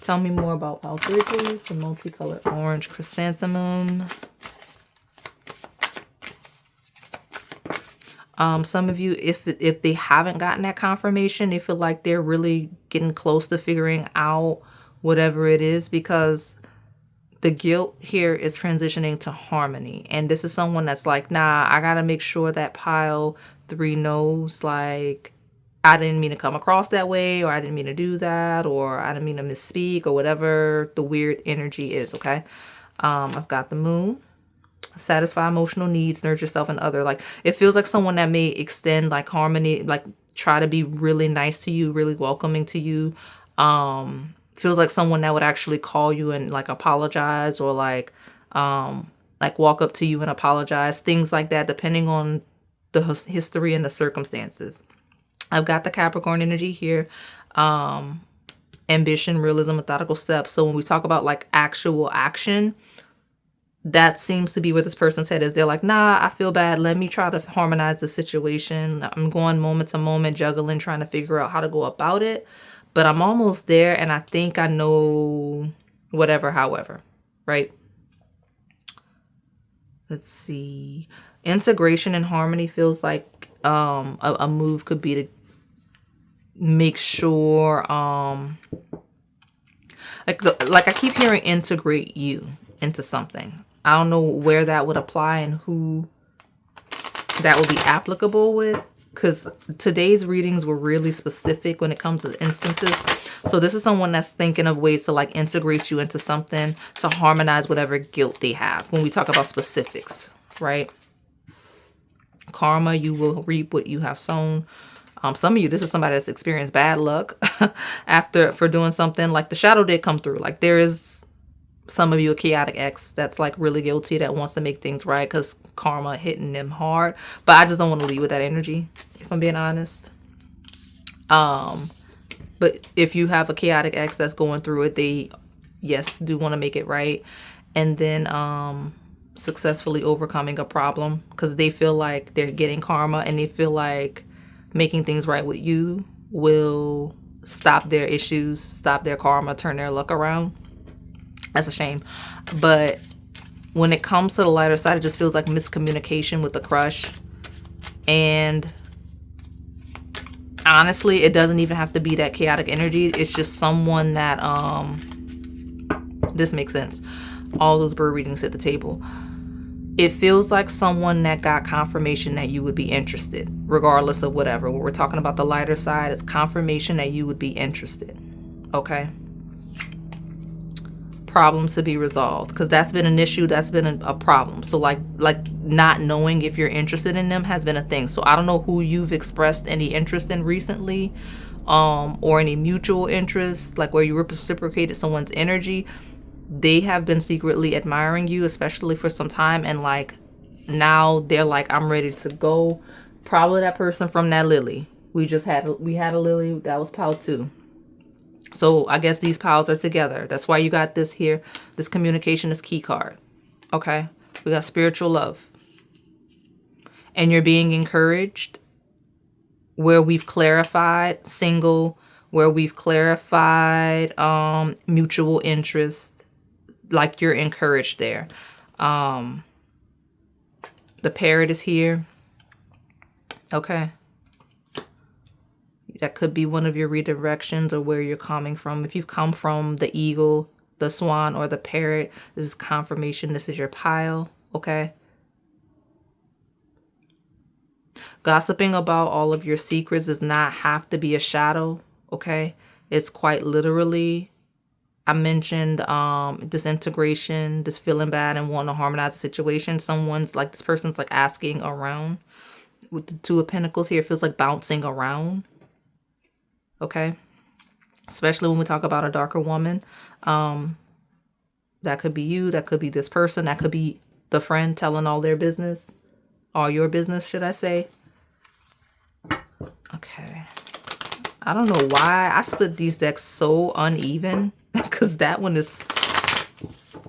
Tell me more about pile 3, please. The multicolored orange chrysanthemum. Some of you, if they haven't gotten that confirmation, they feel like they're really getting close to figuring out whatever it is, because the guilt here is transitioning to harmony. And this is someone that's like, nah, I gotta make sure that pile 3 knows, like, I didn't mean to come across that way, or I didn't mean to do that, or I didn't mean to misspeak, or whatever the weird energy is, okay? I've got the moon. Satisfy emotional needs, nurture yourself and other. Like, it feels like someone that may extend like harmony, like try to be really nice to you, really welcoming to you. Feels like someone that would actually call you and like apologize, or like walk up to you and apologize, things like that, depending on the history and the circumstances. I've got the Capricorn energy here. Ambition, realism, methodical steps. So when we talk about like actual action, that seems to be where this person's head is. They're like, nah, I feel bad. Let me try to harmonize the situation. I'm going moment to moment, juggling, trying to figure out how to go about it. But I'm almost there, and I think I know whatever, however, right? Let's see. Integration and harmony feels like a move could be to make sure like I keep hearing integrate you into something. I don't know where that would apply and who that would be applicable with, because today's readings were really specific when it comes to instances. So this is someone that's thinking of ways to like integrate you into something to harmonize whatever guilt they have when we talk about specifics, right? Karma, you will reap what you have sown. Some of you, this is somebody that's experienced bad luck for doing something. Like the shadow did come through. Like there is some of you a chaotic ex that's like really guilty, that wants to make things right because karma hitting them hard. But I just don't want to lead with that energy, if I'm being honest. But if you have a chaotic ex that's going through it, they, yes, do want to make it right. And then successfully overcoming a problem because they feel like they're getting karma, and they feel like making things right with you will stop their issues, stop their karma, turn their luck around. That's a shame. But when it comes to the lighter side, it just feels like miscommunication with the crush. And honestly, it doesn't even have to be that chaotic energy. It's just someone that, this makes sense. All those bird readings at the table. It feels like someone that got confirmation that you would be interested, regardless of whatever. When we're talking about the lighter side, it's confirmation that you would be interested. Okay. Problems to be resolved, because that's been an issue, that's been a problem. So like not knowing if you're interested in them has been a thing. So I don't know who you've expressed any interest in recently, or any mutual interest, like where you reciprocated someone's energy. They have been secretly admiring you, especially for some time, and like now they're like, I'm ready to go. Probably that person from that lily we had a lily that was pile 2. So I guess these piles are together. That's why you got this here, this communication, this key card. Okay, we got spiritual love, and you're being encouraged where we've clarified single, where we've clarified mutual interest. Like you're encouraged there. The parrot is here. Okay. That could be one of your redirections or where you're coming from. If you've come from the eagle, the swan, or the parrot, this is confirmation. This is your pile. Okay. Gossiping about all of your secrets does not have to be a shadow. Okay. It's quite literally, I mentioned disintegration, this feeling bad and wanting to harmonize the situation. Someone's like, this person's like asking around. With the 2 of Pentacles here, it feels like bouncing around. Okay. Especially when we talk about a darker woman. That could be you. That could be this person. That could be the friend telling all their business. All your business, should I say. Okay. I don't know why I split these decks so uneven. Because that one is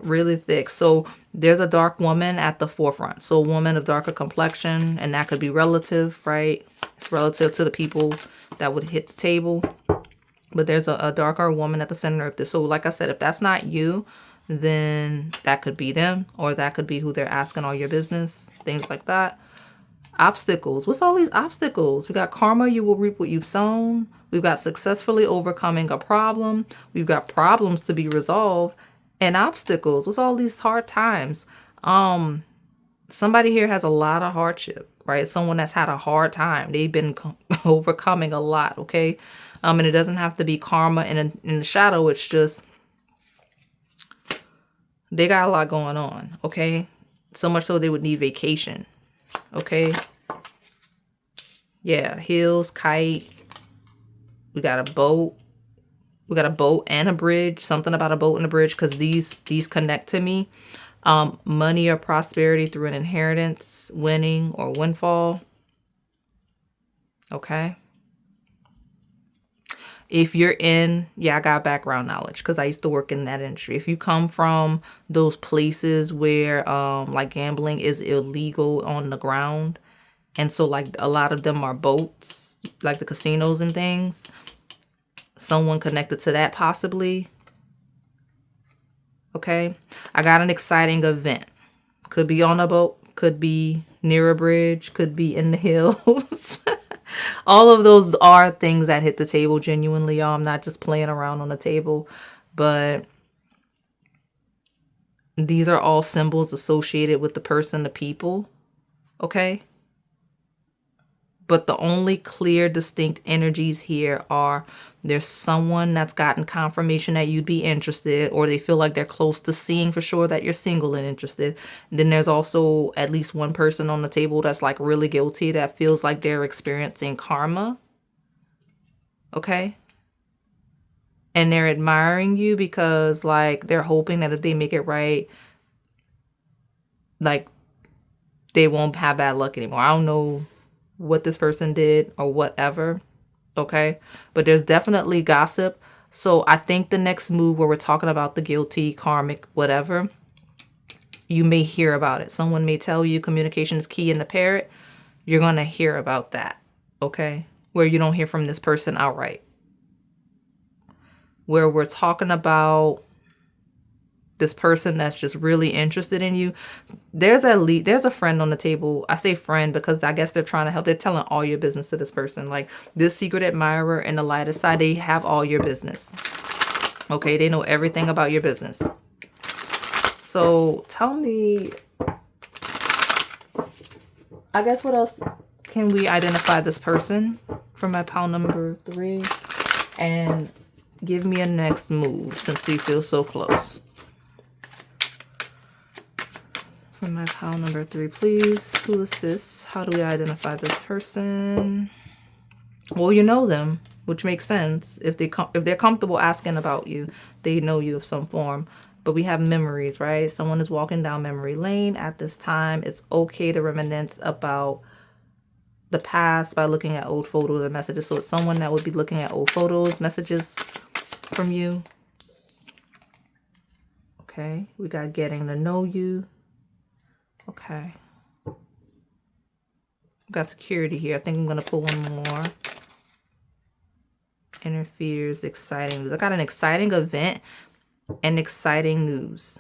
really thick. So there's a dark woman at the forefront. So a woman of darker complexion, and that could be relative, right? It's relative to the people that would hit the table. But there's a darker woman at the center of this. So like I said, if that's not you, then that could be them, or that could be who they're asking all your business, things like that. Obstacles. What's all these obstacles? We got karma, you will reap what you've sown. We've got successfully overcoming a problem. We've got problems to be resolved, and obstacles. What's all these hard times? Somebody here has a lot of hardship, right? Someone that's had a hard time. They've been overcoming a lot, okay? And it doesn't have to be karma in the shadow. It's just they got a lot going on, okay? So much so they would need vacation, okay? Yeah, hills, kite. We got a boat. We got a boat and a bridge. Something about a boat and a bridge, because these connect to me. Money or prosperity through an inheritance, winning or windfall. Okay. If you're in, yeah, I got background knowledge because I used to work in that industry. If you come from those places where like gambling is illegal on the ground, and so like a lot of them are boats, like the casinos and things, someone connected to that possibly. Okay. I got an exciting event. Could be on a boat, could be near a bridge, could be in the hills. All of those are things that hit the table genuinely, y'all. I'm not just playing around on the table, but these are all symbols associated with the person, the people, okay? But the only clear, distinct energies here are there's someone that's gotten confirmation that you'd be interested, or they feel like they're close to seeing for sure that you're single and interested. And then there's also at least one person on the table that's like really guilty, that feels like they're experiencing karma. Okay? And they're admiring you because like they're hoping that if they make it right, like they won't have bad luck anymore. I don't know what this person did or whatever, okay? But there's definitely gossip. So I think the next move where we're talking about the guilty, karmic, whatever, you may hear about it. Someone may tell you communication is key in the parrot. You're going to hear about that, okay? Where you don't hear from this person outright. Where we're talking about this person that's just really interested in you. There's a friend on the table. I say friend because I guess they're trying to help. They're telling all your business to this person. Like this secret admirer and the lighter side, they have all your business. Okay, they know everything about your business. So tell me, I guess what else can we identify this person for my pile number 3? And give me a next move since we feel so close. For my pile number 3, please. Who is this? How do we identify this person? Well, you know them, which makes sense. If they're comfortable asking about you, they know you of some form. But we have memories, right? Someone is walking down memory lane at this time. It's okay to reminisce about the past by looking at old photos or messages. So it's someone that would be looking at old photos, messages from you. Okay, we got getting to know you. Okay. Got security here. I think I'm going to pull one more. Interferes, exciting news. I got an exciting event and exciting news.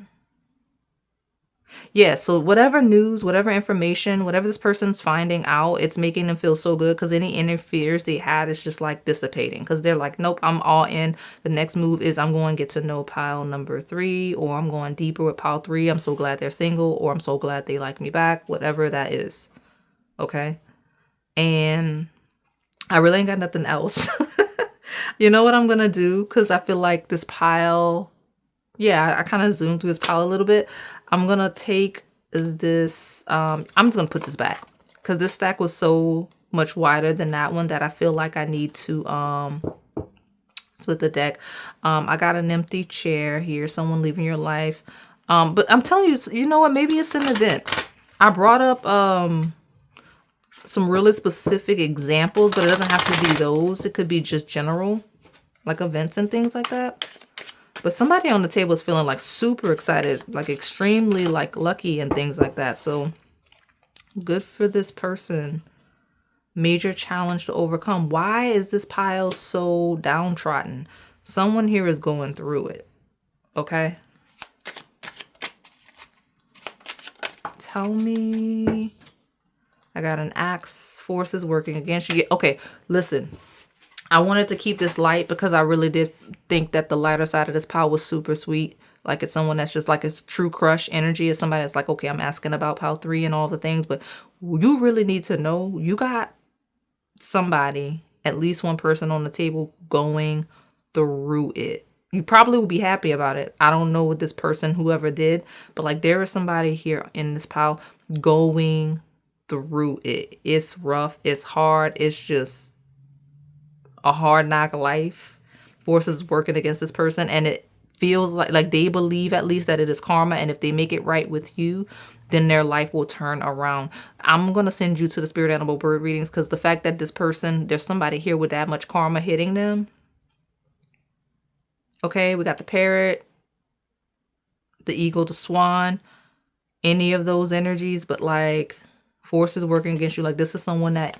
Yeah, so whatever news, whatever information, whatever this person's finding out, it's making them feel so good because any interferes they had is just like dissipating because they're like, nope, I'm all in. The next move is I'm going to get to know pile number 3, or I'm going deeper with pile 3. I'm so glad they're single, or I'm so glad they like me back, whatever that is. Okay. And I really ain't got nothing else. You know what I'm going to do? Because I feel like this pile, yeah, I kind of zoomed through this pile a little bit. I'm going to take this, I'm just going to put this back because this stack was so much wider than that one that I feel like I need to split the deck. I got an empty chair here, someone leaving your life. But I'm telling you, you know what? Maybe it's an event. I brought up some really specific examples, but it doesn't have to be those. It could be just general, like events and things like that. But somebody on the table is feeling like super excited, like extremely like lucky and things like that. So good for this person. Major challenge to overcome. Why is this pile so downtrodden? Someone here is going through it. Okay. Tell me. I got an axe. Forces working against you. Okay, listen. I wanted to keep this light because I really did think that the lighter side of this pile was super sweet. Like it's someone that's just like a true crush energy. It's somebody that's like, okay, I'm asking about pile 3 and all the things. But you really need to know you got somebody, at least one person on the table going through it. You probably will be happy about it. I don't know what this person, whoever did, but like there is somebody here in this pile going through it. It's rough. It's hard. It's just a hard knock life. Forces working against this person, and it feels like they believe at least that it is karma, and if they make it right with you, then their life will turn around. I'm going to send you to the spirit animal bird readings because the fact that this person, there's somebody here with that much karma hitting them. Okay, we got the parrot, the eagle, the swan, any of those energies, but like forces working against you. Like this is someone that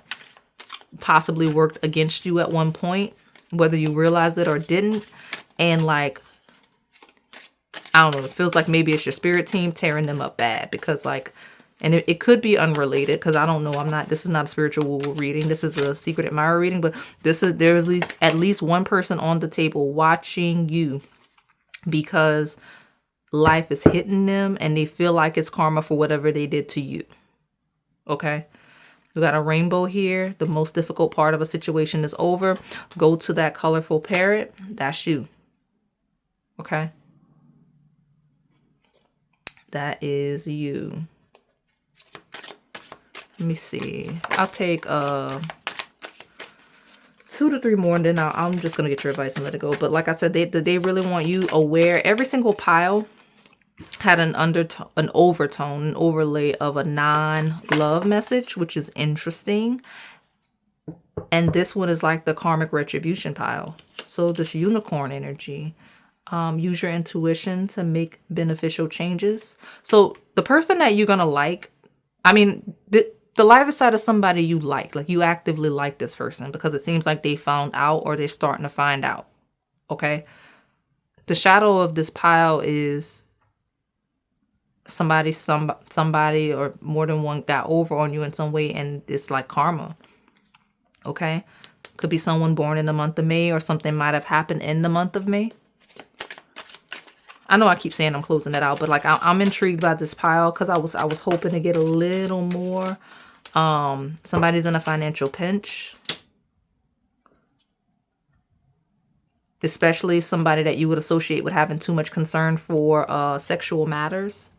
possibly worked against you at one point, whether you realized it or didn't. And like, I don't know, it feels like maybe it's your spirit team tearing them up bad because like And it could be unrelated, because I don't know. This is not a spiritual reading. This is a secret admirer reading. But there's at least one person on the table watching you, because life is hitting them and they feel like it's karma for whatever they did to you. Okay. We got a rainbow here. The most difficult part of a situation is over. Go to that colorful parrot. That's you. Okay. That is you. Let me see. I'll take 2 to 3 more, and then I'm just going to get your advice and let it go. But like I said, they really want you aware. Every single pile had an undertone, an overtone, an overlay of a non-love message, which is interesting. And this one is like the karmic retribution pile. So this unicorn energy. Use your intuition to make beneficial changes. So the person that you're going to like, I mean, the lighter side of somebody you like you actively like this person, because it seems like they found out or they're starting to find out. Okay. The shadow of this pile is somebody or more than one got over on you in some way, and it's like karma. Okay. Could be someone born in the month of May, or something might have happened in the month of May. I know I keep saying I'm closing it out, but like I'm intrigued by this pile, because I was hoping to get a little more. Somebody's in a financial pinch, especially somebody that you would associate with having too much concern for sexual matters.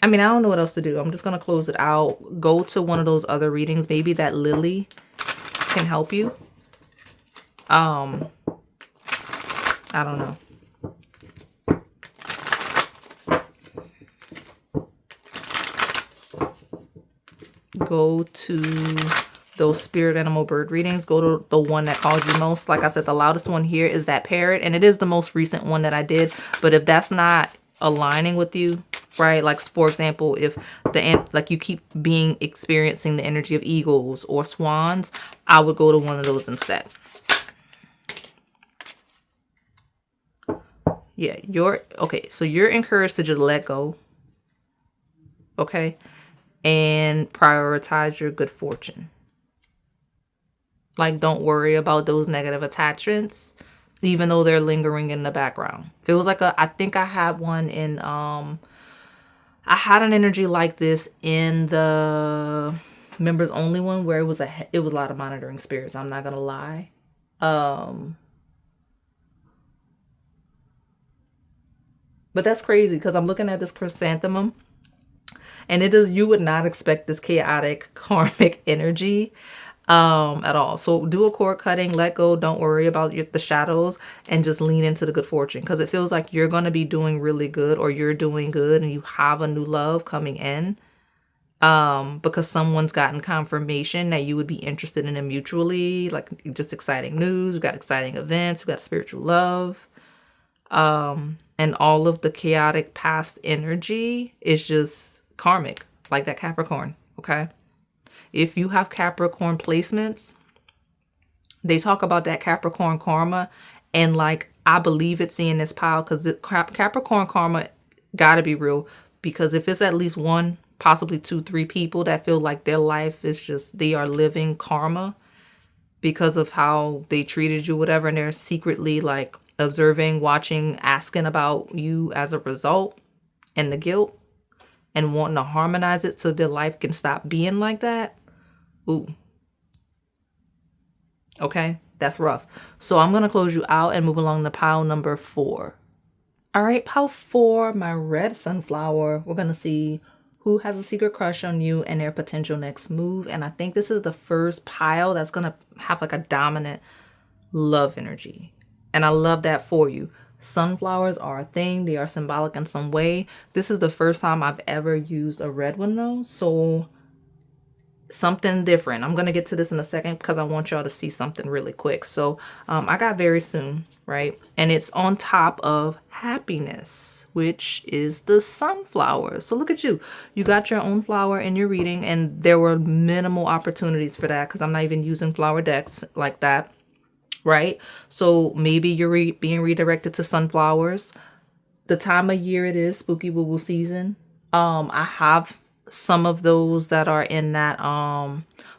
I mean, I don't know what else to do. I'm just going to close it out. Go to one of those other readings. Maybe that Lily can help you. I don't know. Go to those spirit animal bird readings. Go to the one that calls you most. Like I said, the loudest one here is that parrot, and it is the most recent one that I did. But if that's not aligning with you, right? Like, for example, if you keep experiencing the energy of eagles or swans, I would go to one of those instead. Yeah, so you're encouraged to just let go. Okay? And prioritize your good fortune. Like, don't worry about those negative attachments, even though they're lingering in the background. Feels like I think I had one in, I had an energy like this in the members only one, where it was a lot of monitoring spirits. I'm not going to lie. But that's crazy, because I'm looking at this chrysanthemum, and you would not expect this chaotic karmic energy at all. So do a cord cutting, let go, don't worry about the shadows, and just lean into the good fortune, because it feels like you're going to be doing really good, or you're doing good, and you have a new love coming in, because someone's gotten confirmation that you would be interested in it mutually. Like, just exciting news. We've got exciting events. We've got spiritual love. And all of the chaotic past energy is just karmic, like that Capricorn. Okay. If you have Capricorn placements, they talk about that Capricorn karma. And like, I believe it's in this pile, because the Capricorn karma gotta be real. Because if it's at least one, possibly 2, 3 people that feel like their life is just, they are living karma because of how they treated you, whatever, and they're secretly like observing, watching, asking about you as a result, and the guilt, and wanting to harmonize it so their life can stop being like that. Ooh. Okay, that's rough. So I'm going to close you out and move along to pile number 4. All right, pile 4, my red sunflower. We're going to see who has a secret crush on you and their potential next move. And I think this is the first pile that's going to have like a dominant love energy. And I love that for you. Sunflowers are a thing. They are symbolic in some way. This is the first time I've ever used a red one though. So something different. I'm going to get to this in a second, because I want y'all to see something really quick. So I got very soon, right? And it's on top of happiness, which is the sunflower. So look at you. You got your own flower in your reading, and there were minimal opportunities for that, because I'm not even using flower decks like that. Right? So maybe you're being redirected to sunflowers. the time of year it is spooky woo woo season. I have some of those that are in that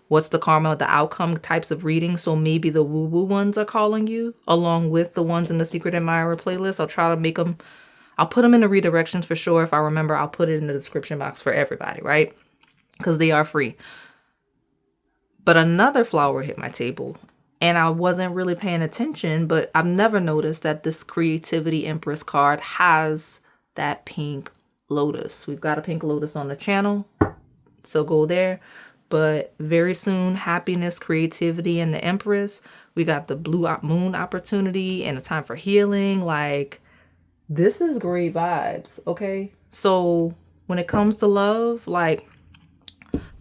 what's the karma, the outcome types of reading. So maybe the woo woo ones are calling you along with the ones in the Secret Admirer playlist. I'll try to make them, I'll put them in the redirections for sure. If I remember, I'll put it in the description box for everybody, right? Because they are free. But another flower hit my table and I wasn't really paying attention, but I've never noticed that this Creativity Empress card has that pink lotus. We've got a pink lotus on the channel, so go there. But very soon, happiness, creativity, and the Empress. We got the blue moon opportunity and a time for healing. Like, this is great vibes, okay? So when it comes to love, like,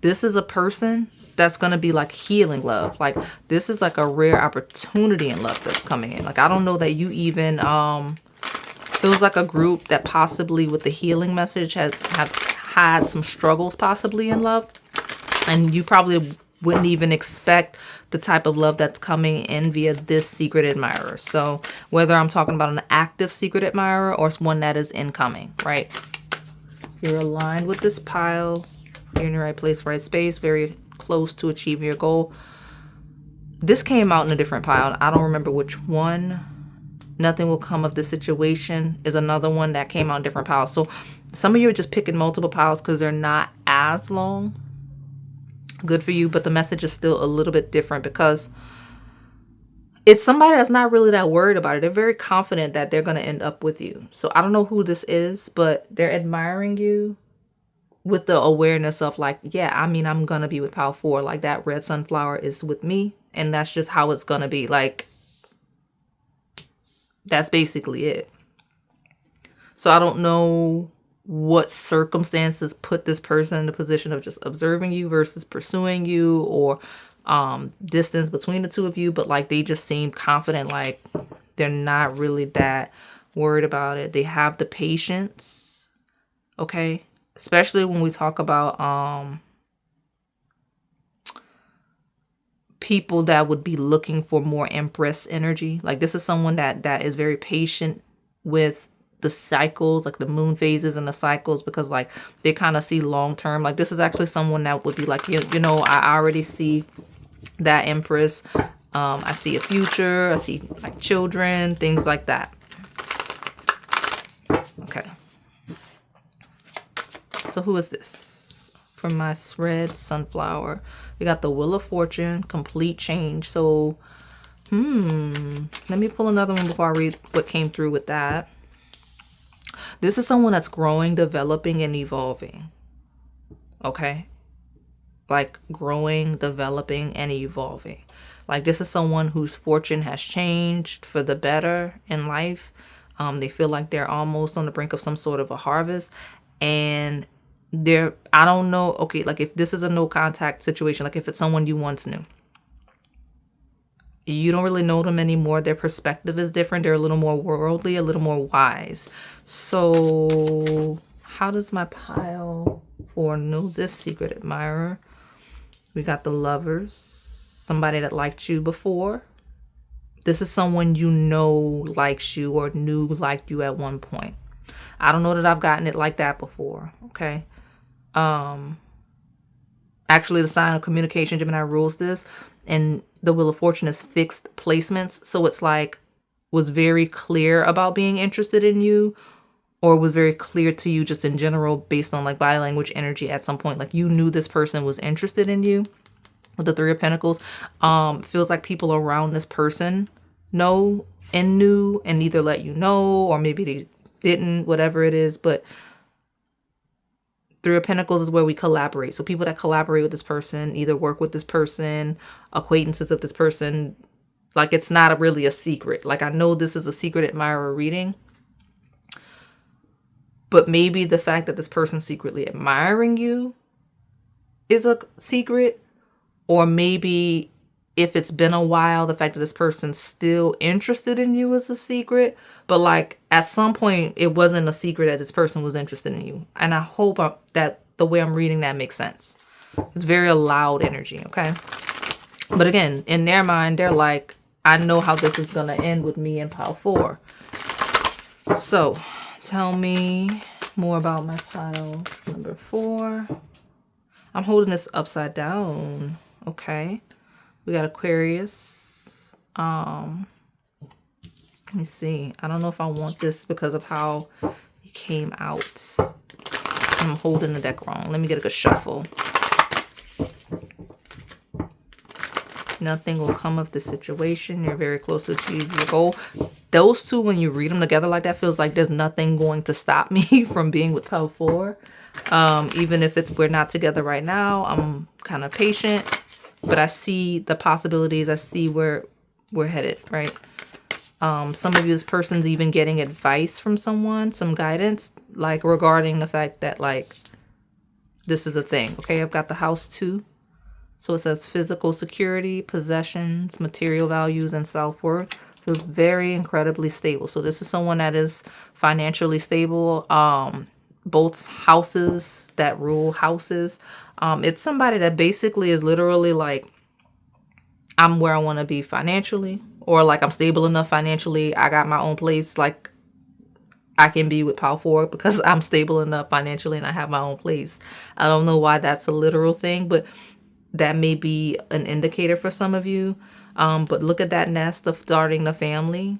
this is a person that's going to be like healing love. Like, this is like a rare opportunity in love that's coming in. Like, I don't know that you even, feels like a group that possibly with the healing message have had some struggles possibly in love. And you probably wouldn't even expect the type of love that's coming in via this secret admirer. So whether I'm talking about an active secret admirer or one that is incoming, right? You're aligned with this pile. You're in the right place, right space, very close to achieving your goal. This came out in a different pile. I don't remember which one. Nothing will come of the situation is another one that came out in different piles. So some of you are just picking multiple piles because they're not as long. Good for you, but the message is still a little bit different because it's somebody that's not really that worried about it. They're very confident that they're going to end up with you. So I don't know who this is, but they're admiring you with the awareness of like, yeah, I mean, I'm going to be with pile 4. Like, that red sunflower is with me, and that's just how it's going to be. Like, that's basically it. So I don't know what circumstances put this person in the position of just observing you versus pursuing you, or distance between the two of you, but like they just seem confident, like they're not really that worried about it. They have the patience, okay? Especially when we talk about people that would be looking for more Empress energy. Like, this is someone that is very patient with the cycles, like the moon phases and the cycles, because like they kind of see long term. Like, this is actually someone that would be like, you know, I already see that Empress. I see a future. I see like children, things like that. Okay. So who is this? From my red sunflower, we got the Wheel of Fortune, complete change. So, let me pull another one before I read what came through with that. This is someone that's growing, developing, and evolving. Okay? Like, growing, developing, and evolving. Like, this is someone whose fortune has changed for the better in life. They feel like they're almost on the brink of some sort of a harvest. And they're, I don't know, okay, like if this is a no contact situation, like if it's someone you once knew, you don't really know them anymore. Their perspective is different. They're a little more worldly, a little more wise. So how does my pile 4 know this secret admirer? We got the Lovers, somebody that liked you before. This is someone you know likes you or knew liked you at one point. I don't know that I've gotten it like that before, okay? Actually, the sign of communication, Gemini, rules this. And the Wheel of Fortune is fixed placements. So it's like, was very clear about being interested in you, or was very clear to you just in general based on like body language, energy at some point. Like, you knew this person was interested in you. With the 3 of Pentacles, feels like people around this person know and knew and either let you know or maybe they didn't, whatever it is. But 3 of Pentacles is where we collaborate. So people that collaborate with this person, either work with this person, acquaintances of this person, like it's not really a secret. Like, I know this is a secret admirer reading, but maybe the fact that this person's secretly admiring you is a secret. Or maybe if it's been a while, the fact that this person's still interested in you is a secret. But like at some point, it wasn't a secret that this person was interested in you. And I hope that the way I'm reading that makes sense. It's very loud energy, okay? But again, in their mind, they're like, I know how this is going to end with me in pile 4. So Tell me more about my pile number 4. I'm holding this upside down. Okay. We got Aquarius. Let me see. I don't know if I want this because of how it came out. I'm holding the deck wrong. Let me get a good shuffle. Nothing will come of the situation. You're very close to achieve your goal. Those two, when you read them together like that, feels like there's nothing going to stop me from being with pile 4. Even if we're not together right now, I'm kind of patient, but I see the possibilities. I see where we're headed, right? Some of you, this person's even getting advice from someone, some guidance, like regarding the fact that like this is a thing. Okay, I've got the house 2. So it says physical security, possessions, material values, and self-worth. Feels very incredibly stable. So this is someone that is financially stable. Both houses that rule houses. It's somebody that basically is literally like, I'm where I want to be financially, or like I'm stable enough financially. I got my own place. Like I can be with pile 4 because I'm stable enough financially and I have my own place. I don't know why that's a literal thing, but that may be an indicator for some of you. But look at that nest of starting the family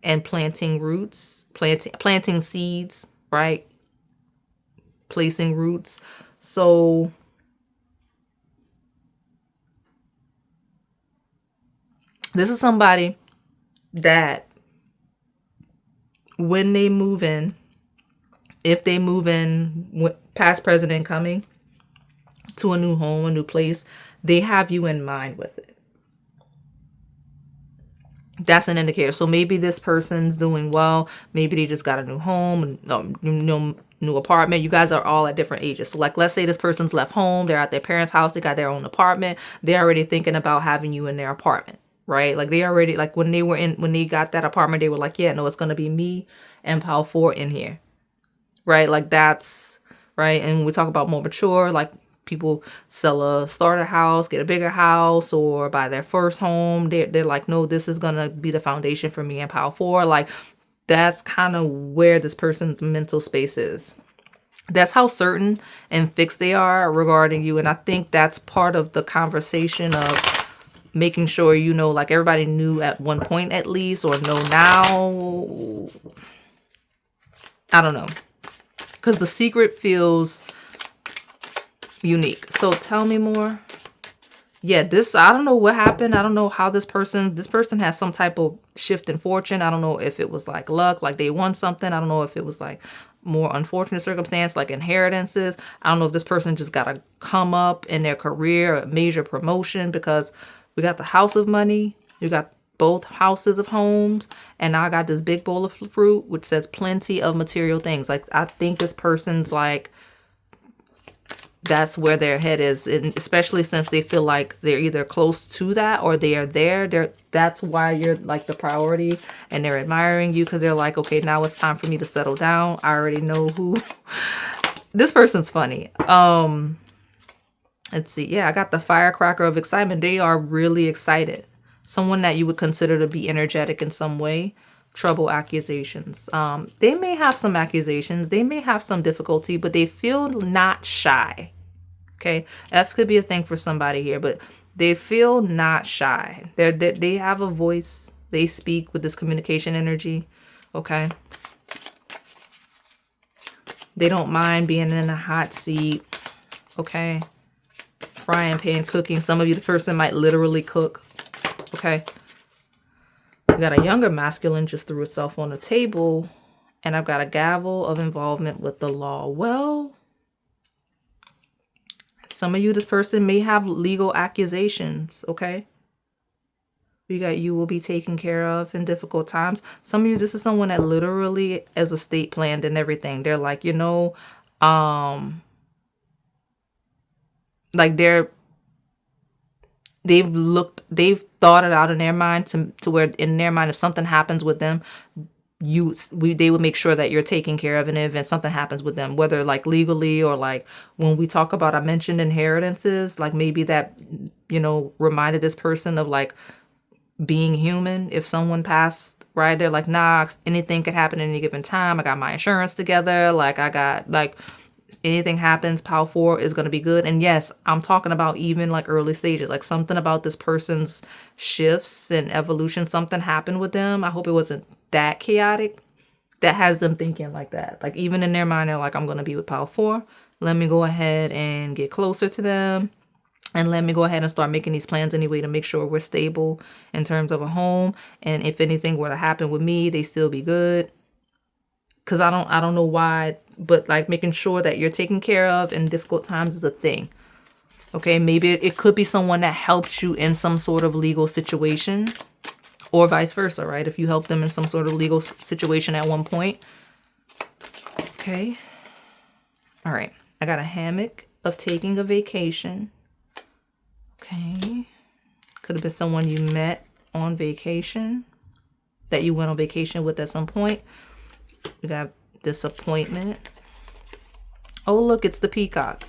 and planting roots, planting seeds, right? Placing roots. So this is somebody that when they move in, if they move in, past, present, and coming, to a new home, a new place, they have you in mind with it. That's an indicator. So maybe this person's doing well. Maybe they just got a new home, new apartment. You guys are all at different ages. So like, let's say this person's left home. They're at their parents' house. They got their own apartment. They're already thinking about having you in their apartment, right? Like they already, like when they got that apartment, they were like, yeah, no, it's going to be me and pile 4 in here, right? Like that's right. And when we talk about more mature, like people sell a starter house, get a bigger house, or buy their first home. They're like, no, this is going to be the foundation for me and pile 4. Like that's kind of where this person's mental space is. That's how certain and fixed they are regarding you. And I think that's part of the conversation of making sure, you know, like everybody knew at one point at least, or know now. I don't know. Because the secret feels unique. So tell me more. Yeah, I don't know what happened. I don't know how this person has some type of shift in fortune. I don't know if it was like luck, like they won something. I don't know if it was like more unfortunate circumstance, like inheritances. I don't know if this person just got to come up in their career, a major promotion, because we got the house of money. You got both houses of homes. And now I got this big bowl of fruit, which says plenty of material things. Like I think this person's like, that's where their head is, and especially since they feel like they're either close to that or they are there. That's why you're like the priority, and they're admiring you because they're like, okay, now it's time for me to settle down. I already know who. This person's funny. Let's see. Yeah, I got the firecracker of excitement. They are really excited. Someone that you would consider to be energetic in some way. Trouble, accusations. They may have some accusations. They may have some difficulty, but they feel not shy. Okay, F could be a thing for somebody here, but they feel not shy. They have a voice. They speak with this communication energy. Okay. They don't mind being in a hot seat. Okay. Frying pan, cooking. Some of you, the person might literally cook. Okay. We got a younger masculine just threw itself on the table. And I've got a gavel of involvement with the law. Well, some of you, this person may have legal accusations, okay? We got you will be taken care of in difficult times. Some of you, this is someone that literally is estate planned and everything. They're like, you know, like they've thought it out in their mind to where in their mind, if something happens with them, they would make sure that you're taken care of, and if something happens with them, whether like legally or like when we talk about, I mentioned inheritances, like maybe that, you know, reminded this person of like being human. If someone passed, right, they're like, nah, anything could happen at any given time. I got my insurance together. Like, I got, like, anything happens, Pal 4 is going to be good. And yes, I'm talking about even like early stages, like something about this person's shifts and evolution, something happened with them. I hope it wasn't that chaotic that has them thinking like that. Like, even in their mind, they're like, I'm going to be with Pal 4. Let me go ahead and get closer to them. And let me go ahead and start making these plans anyway to make sure we're stable in terms of a home. And if anything were to happen with me, they still be good. Because I don't know why, but like making sure that you're taken care of in difficult times is a thing. Okay, maybe it could be someone that helped you in some sort of legal situation, or vice versa, right? If you help them in some sort of legal situation at one point. Okay. All right. I got a hammock of taking a vacation. Okay. Could have been someone you met on vacation, that you went on vacation with at some point. We got disappointment. Oh, look, it's the peacock.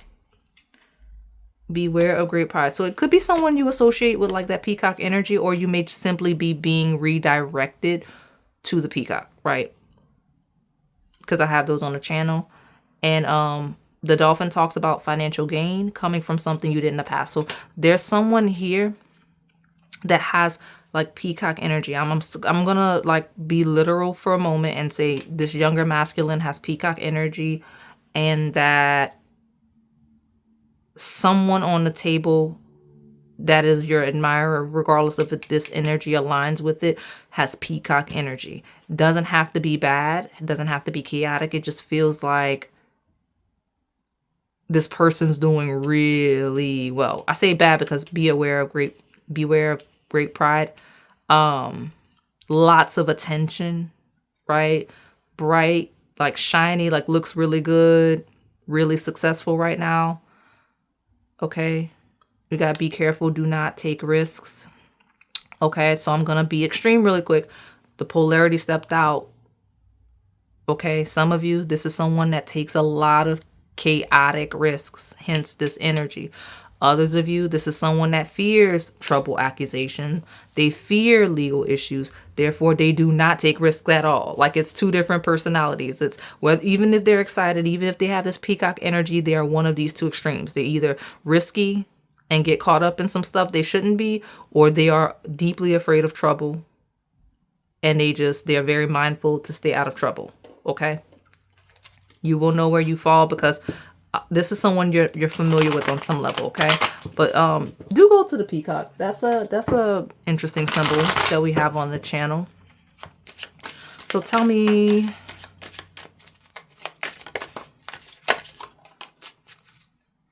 Beware of great pride. So it could be someone you associate with like that peacock energy, or you may simply be being redirected to the peacock, right? Because I have those on the channel. And the dolphin talks about financial gain coming from something you did in the past. So there's someone here that has like peacock energy. I'm gonna like be literal for a moment and say this younger masculine has peacock energy, and that someone on the table that is your admirer, regardless of if this energy aligns with it, has peacock energy. Doesn't have to be bad. It doesn't have to be chaotic. It just feels like this person's doing really well. I say bad because beware of great pride. Lots of attention, right? Bright, like shiny, like looks really good, really successful right now. Okay. We gotta be careful. Do not take risks. Okay. So I'm gonna be extreme really quick. The polarity stepped out. Okay. Some of you, this is someone that takes a lot of chaotic risks, hence this energy. Others of you, this is someone that fears trouble, accusation. They fear legal issues. Therefore, they do not take risks at all. Like, it's two different personalities. It's whether, even if they're excited, even if they have this peacock energy, they are one of these two extremes. They're either risky and get caught up in some stuff they shouldn't be, or they are deeply afraid of trouble and they're very mindful to stay out of trouble. Okay. You will know where you fall because this is someone you're familiar with on some level, okay? But do go to the peacock. That's a interesting symbol that we have on the channel. So tell me,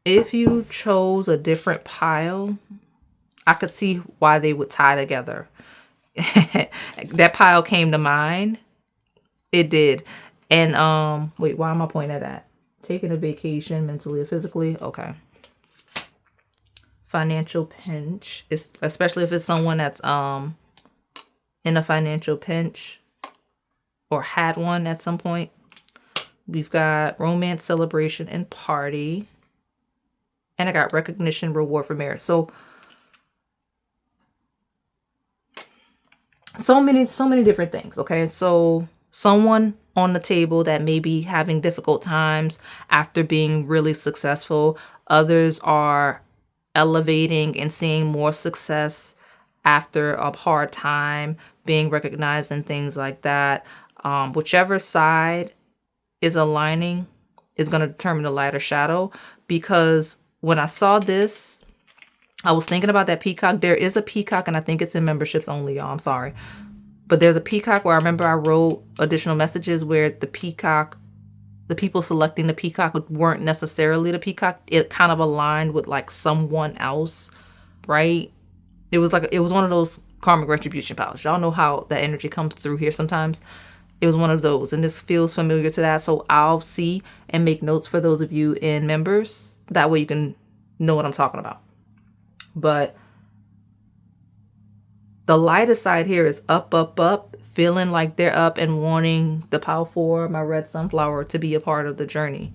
if you chose a different pile, I could see why they would tie together. That pile came to mind. It did. And wait, why am I pointing at that? Taking a vacation mentally or physically. Okay. Financial pinch, especially if it's someone that's in a financial pinch or had one at some point. We've got romance, celebration, and party. And I got recognition, reward for marriage. So many different things. Okay. So someone on the table that may be having difficult times after being really successful. Others are elevating and seeing more success after a hard time, being recognized and things like that. Whichever side is aligning is going to determine the light or shadow. Because when I saw this, I was thinking about that peacock. There is a peacock, and I think it's in memberships only, y'all. I'm sorry. But there's a peacock where I remember I wrote additional messages where the peacock, the people selecting the peacock weren't necessarily the peacock. It kind of aligned with like someone else, right? It was one of those karmic retribution powers. Y'all know how that energy comes through here sometimes. It was one of those, and this feels familiar to that. So I'll see and make notes for those of you in members. That way you can know what I'm talking about. But the lighter side here is up, feeling like they're up and wanting the Power 4, my red sunflower, to be a part of the journey.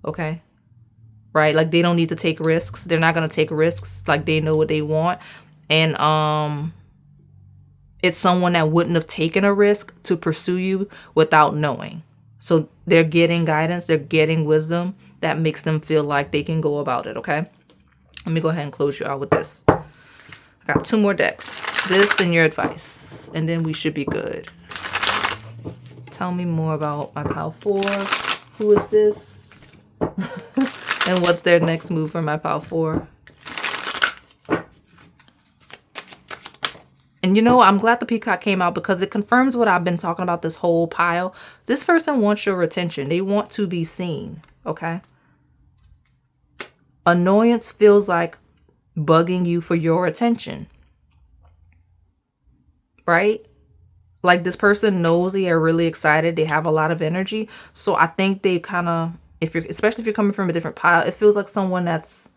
Okay? Right? Like, they don't need to take risks. They're not going to take risks. Like, they know what they want. And it's someone that wouldn't have taken a risk to pursue you without knowing. So they're getting guidance, they're getting wisdom that makes them feel like they can go about it, okay? Let me go ahead and close you out with this. I got 2 more decks. This and your advice. And then we should be good. Tell me more about my pile 4. Who is this? And what's their next move for my pile 4? And you know, I'm glad the peacock came out because it confirms what I've been talking about this whole pile. This person wants your attention. They want to be seen, okay? Annoyance feels like bugging you for your attention, right? Like this person knows they are really excited. They have a lot of energy. So I think they kind of, especially if you're coming from a different pile, it feels like someone that's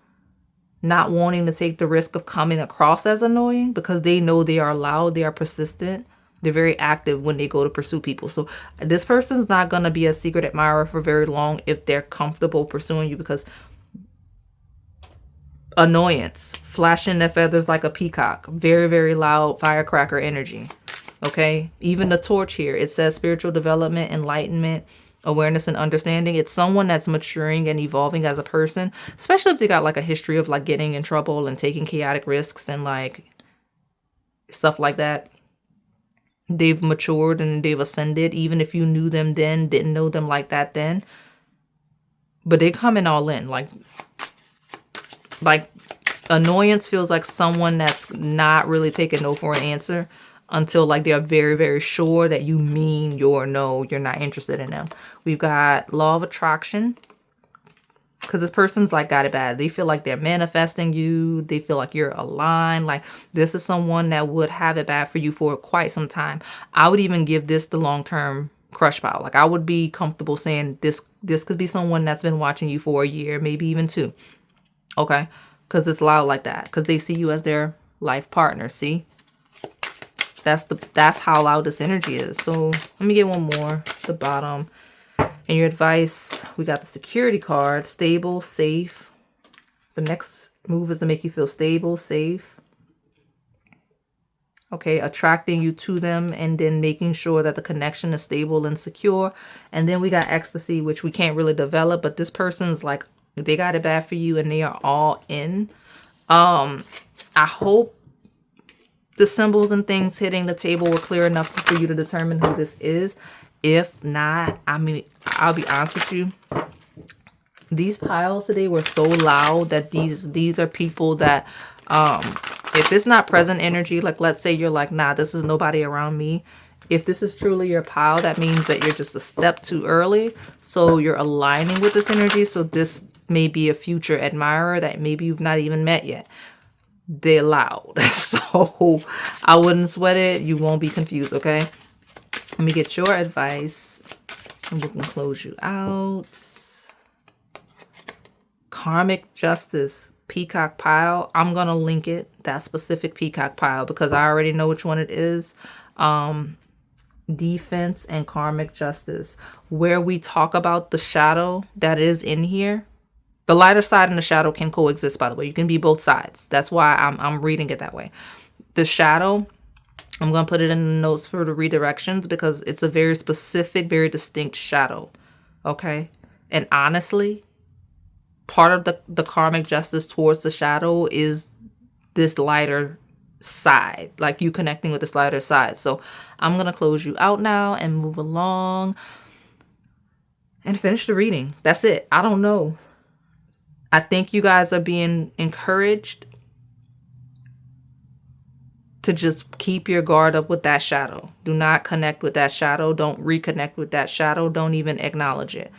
not wanting to take the risk of coming across as annoying because they know they are loud, they are persistent, they're very active when they go to pursue people. So this person's not going to be a secret admirer for very long if they're comfortable pursuing you, because annoyance, flashing their feathers like a peacock, very, very loud firecracker energy. Okay, even the torch here, it says spiritual development, enlightenment, awareness and understanding. It's someone that's maturing and evolving as a person, especially if they got like a history of like getting in trouble and taking chaotic risks and like stuff like that. They've matured and they've ascended, even if you knew them then, didn't know them like that then. But they're coming all in. Like annoyance feels like someone that's not really taking no for an answer until like they're very, very sure that you mean your no, you're not interested in them. We've got law of attraction, because this person's like got it bad. They feel like they're manifesting you. They feel like you're aligned. Like this is someone that would have it bad for you for quite some time. I would even give this the long-term crush pile. Like I would be comfortable saying this could be someone that's been watching you for a year, maybe even 2. Okay, because it's loud like that, because they see you as their life partner. See, that's how loud this energy is. So let me get one more, the bottom. And your advice, we got the security card, stable, safe. The next move is to make you feel stable, safe. Okay, attracting you to them and then making sure that the connection is stable and secure. And then we got ecstasy, which we can't really develop, but this person's like, they got it bad for you and they are all in. I hope the symbols and things hitting the table were clear enough for you to determine who this is. If not, I mean, I'll be honest with you. These piles today were so loud that these are people that, if it's not present energy, like let's say you're like, nah, this is nobody around me. If this is truly your pile, that means that you're just a step too early. So you're aligning with this energy. So this may be a future admirer that maybe you've not even met yet. They're loud. So I wouldn't sweat it. You won't be confused, okay? Let me get your advice and we can close you out. Karmic justice, peacock pile. I'm going to link it, that specific peacock pile, because I already know which one it is. Defense and karmic justice, where we talk about the shadow that is in here. The lighter side and the shadow can coexist, by the way. You can be both sides. That's why I'm reading it that way. The shadow, I'm going to put it in the notes for the redirections because it's a very specific, very distinct shadow. Okay? And honestly, part of the karmic justice towards the shadow is this lighter side. Like you connecting with this lighter side. So I'm going to close you out now and move along and finish the reading. That's it. I don't know. I think you guys are being encouraged to just keep your guard up with that shadow. Do not connect with that shadow. Don't reconnect with that shadow. Don't even acknowledge it.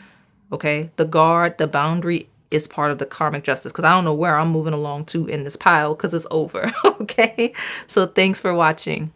Okay? The guard, the boundary is part of the karmic justice, because I don't know where I'm moving along to in this pile because it's over. Okay? So thanks for watching.